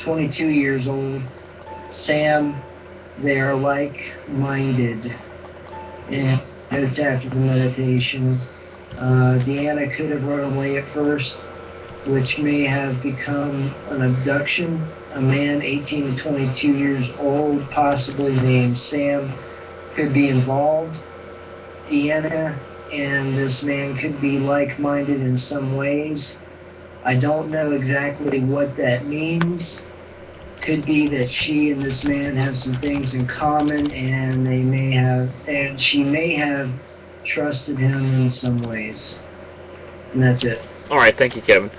22 years old, Sam, they are like-minded. And it's after the meditation. Deanna could have run away at first, which may have become an abduction. A man 18 to 22 years old, possibly named Sam, could be involved. Deanna and this man could be like-minded in some ways. I don't know exactly what that means. Could be that she and this man have some things in common, and she may have trusted him in some ways. And that's it. All right, thank you, Kevin.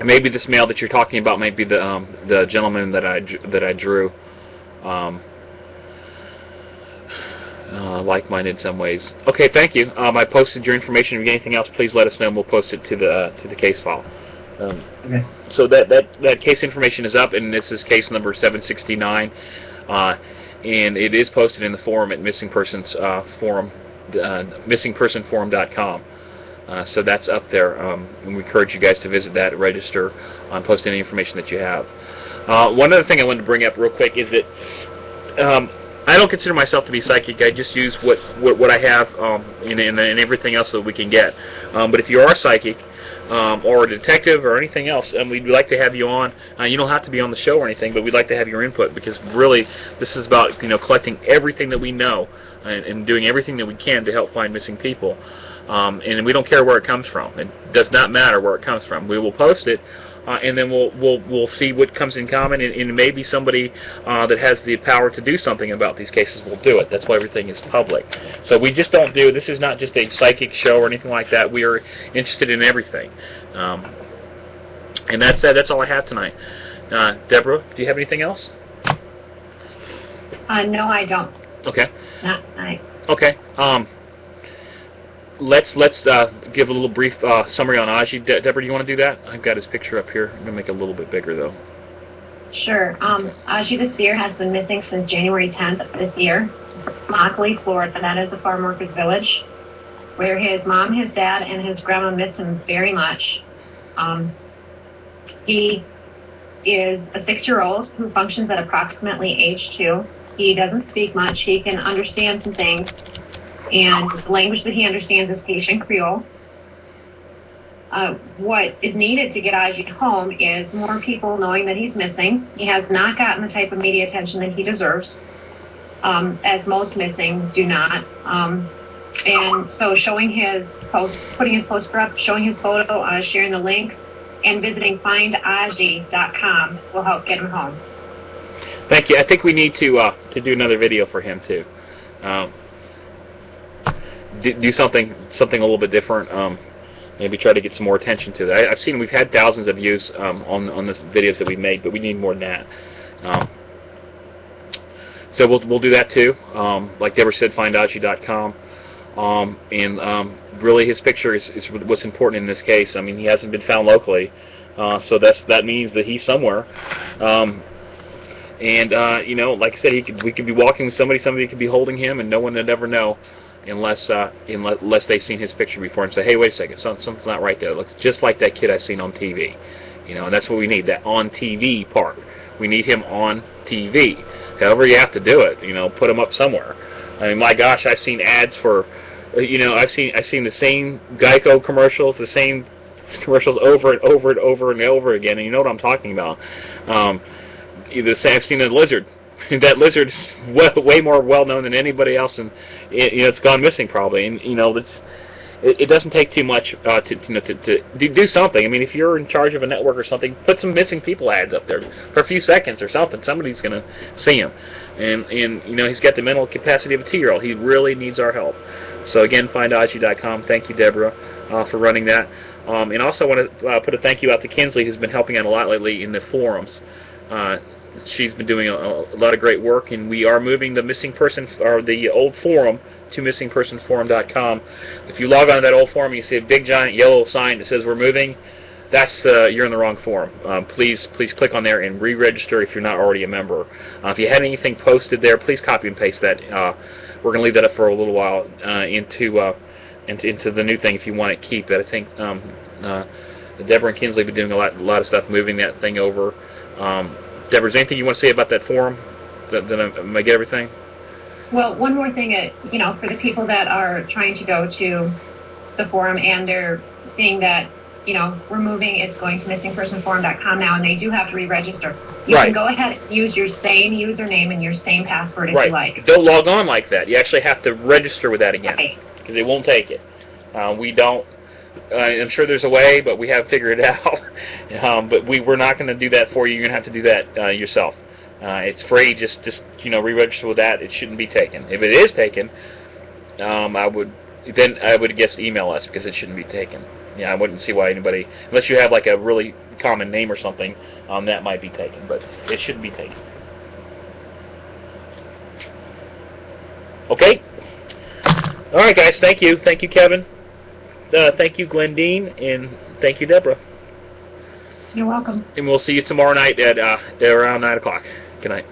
Maybe this male that you're talking about may be the gentleman that I drew. like-minded in some ways. Okay, thank you. I posted your information. If you get anything else, please let us know, and we'll post it to the case file. Okay. So that case information is up, and this is case number 769, and it is posted in the forum at Missing Persons Forum, missingpersonforum.com. So that's up there, and we encourage you guys to visit that, register, post any information that you have. One other thing I wanted to bring up real quick is that I don't consider myself to be psychic. I just use what I have and everything else that we can get. But if you are psychic, or a detective or anything else, and we'd like to have you on. You don't have to be on the show or anything, but we'd like to have your input, because really this is about collecting everything that we know and doing everything that we can to help find missing people. And we don't care where it comes from. It does not matter where it comes from. We will post it, and then we'll see what comes in common, and maybe somebody that has the power to do something about these cases will do it. That's why everything is public. So we just don't do, this is not just a psychic show or anything like that. We are interested in everything. And that's all I have tonight. Deborah, do you have anything else? No, I don't. Okay. Not tonight. Okay. Let's give a little brief summary on Aji. Deborah, do you want to do that? I've got his picture up here. I'm going to make it a little bit bigger, though. Sure. Aji the Seer has been missing since January 10th of this year. Immokalee, Florida. That is a farm worker's village, where his mom, his dad, and his grandma miss him very much. He is a 6-year-old who functions at approximately age 2. He doesn't speak much. He can understand some things, and the language that he understands is Haitian Creole. What is needed to get Aji home is more people knowing that he's missing. He has not gotten the type of media attention that he deserves, as most missing do not. And so showing his post, putting his poster up, showing his photo, sharing the links, and visiting findaji.com will help get him home. Thank you. I think we need to do another video for him too. Do something a little bit different. Maybe try to get some more attention to that. I've seen we've had thousands of views on the videos that we made, but we need more than that. So we'll do that too. Like Deborah said, findaji.com. And really his picture is what's important in this case. I mean, he hasn't been found locally, so that means that he's somewhere. Like I said, we could be walking with somebody could be holding him, and no one would ever know unless they've seen his picture before and say, hey, wait a second, something's not right there. It looks just like that kid I've seen on TV. And that's what we need, that on TV part. We need him on TV. However you have to do it, put him up somewhere. I mean, my gosh, I've seen ads for, I've seen the same Geico commercials, the same commercials over and over and over and over again, and you know what I'm talking about. I've seen a lizard. That lizard is way more well known than anybody else, and it's gone missing probably. And it doesn't take too much to do something. I mean, if you're in charge of a network or something, put some missing people ads up there for a few seconds or something. Somebody's going to see him, and he's got the mental capacity of a 2-year-old. He really needs our help. So again, findaji.com. Thank you, Deborah, for running that. And also want to put a thank you out to Kinsley, who's been helping out a lot lately in the forums. She's been doing a lot of great work, and we are moving the missing person, or the old forum, to missingpersonforum.com. If you log on to that old forum, you see a big giant yellow sign that says we're moving. That's you're in the wrong forum. Please click on there and re-register if you're not already a member. If you had anything posted there, please copy and paste that. We're going to leave that up for a little while into the new thing if you want to keep it. I think Deborah and Kinsley have been doing a lot of stuff moving that thing over. Deborah, is there anything you want to say about that forum? Did I get everything? Well, one more thing, for the people that are trying to go to the forum and they're seeing that, we're moving, it's going to missingpersonforum.com now, and they do have to re-register. You can go ahead and use your same username and your same password if you like. Don't log on like that. You actually have to register with that again, because it won't take it. We don't. I'm sure there's a way, but we haven't figured it out. But we're not going to do that for you. You're going to have to do that yourself. It's free. Just re-register with that. It shouldn't be taken. If it is taken, I would guess email us, because it shouldn't be taken. I wouldn't see why anybody, unless you have like a really common name or something, that might be taken, but it shouldn't be taken. Okay. All right, guys. Thank you. Thank you, Kevin. Thank you, Glendine, and thank you, Deborah. You're welcome. And we'll see you tomorrow night at around 9 o'clock. Good night.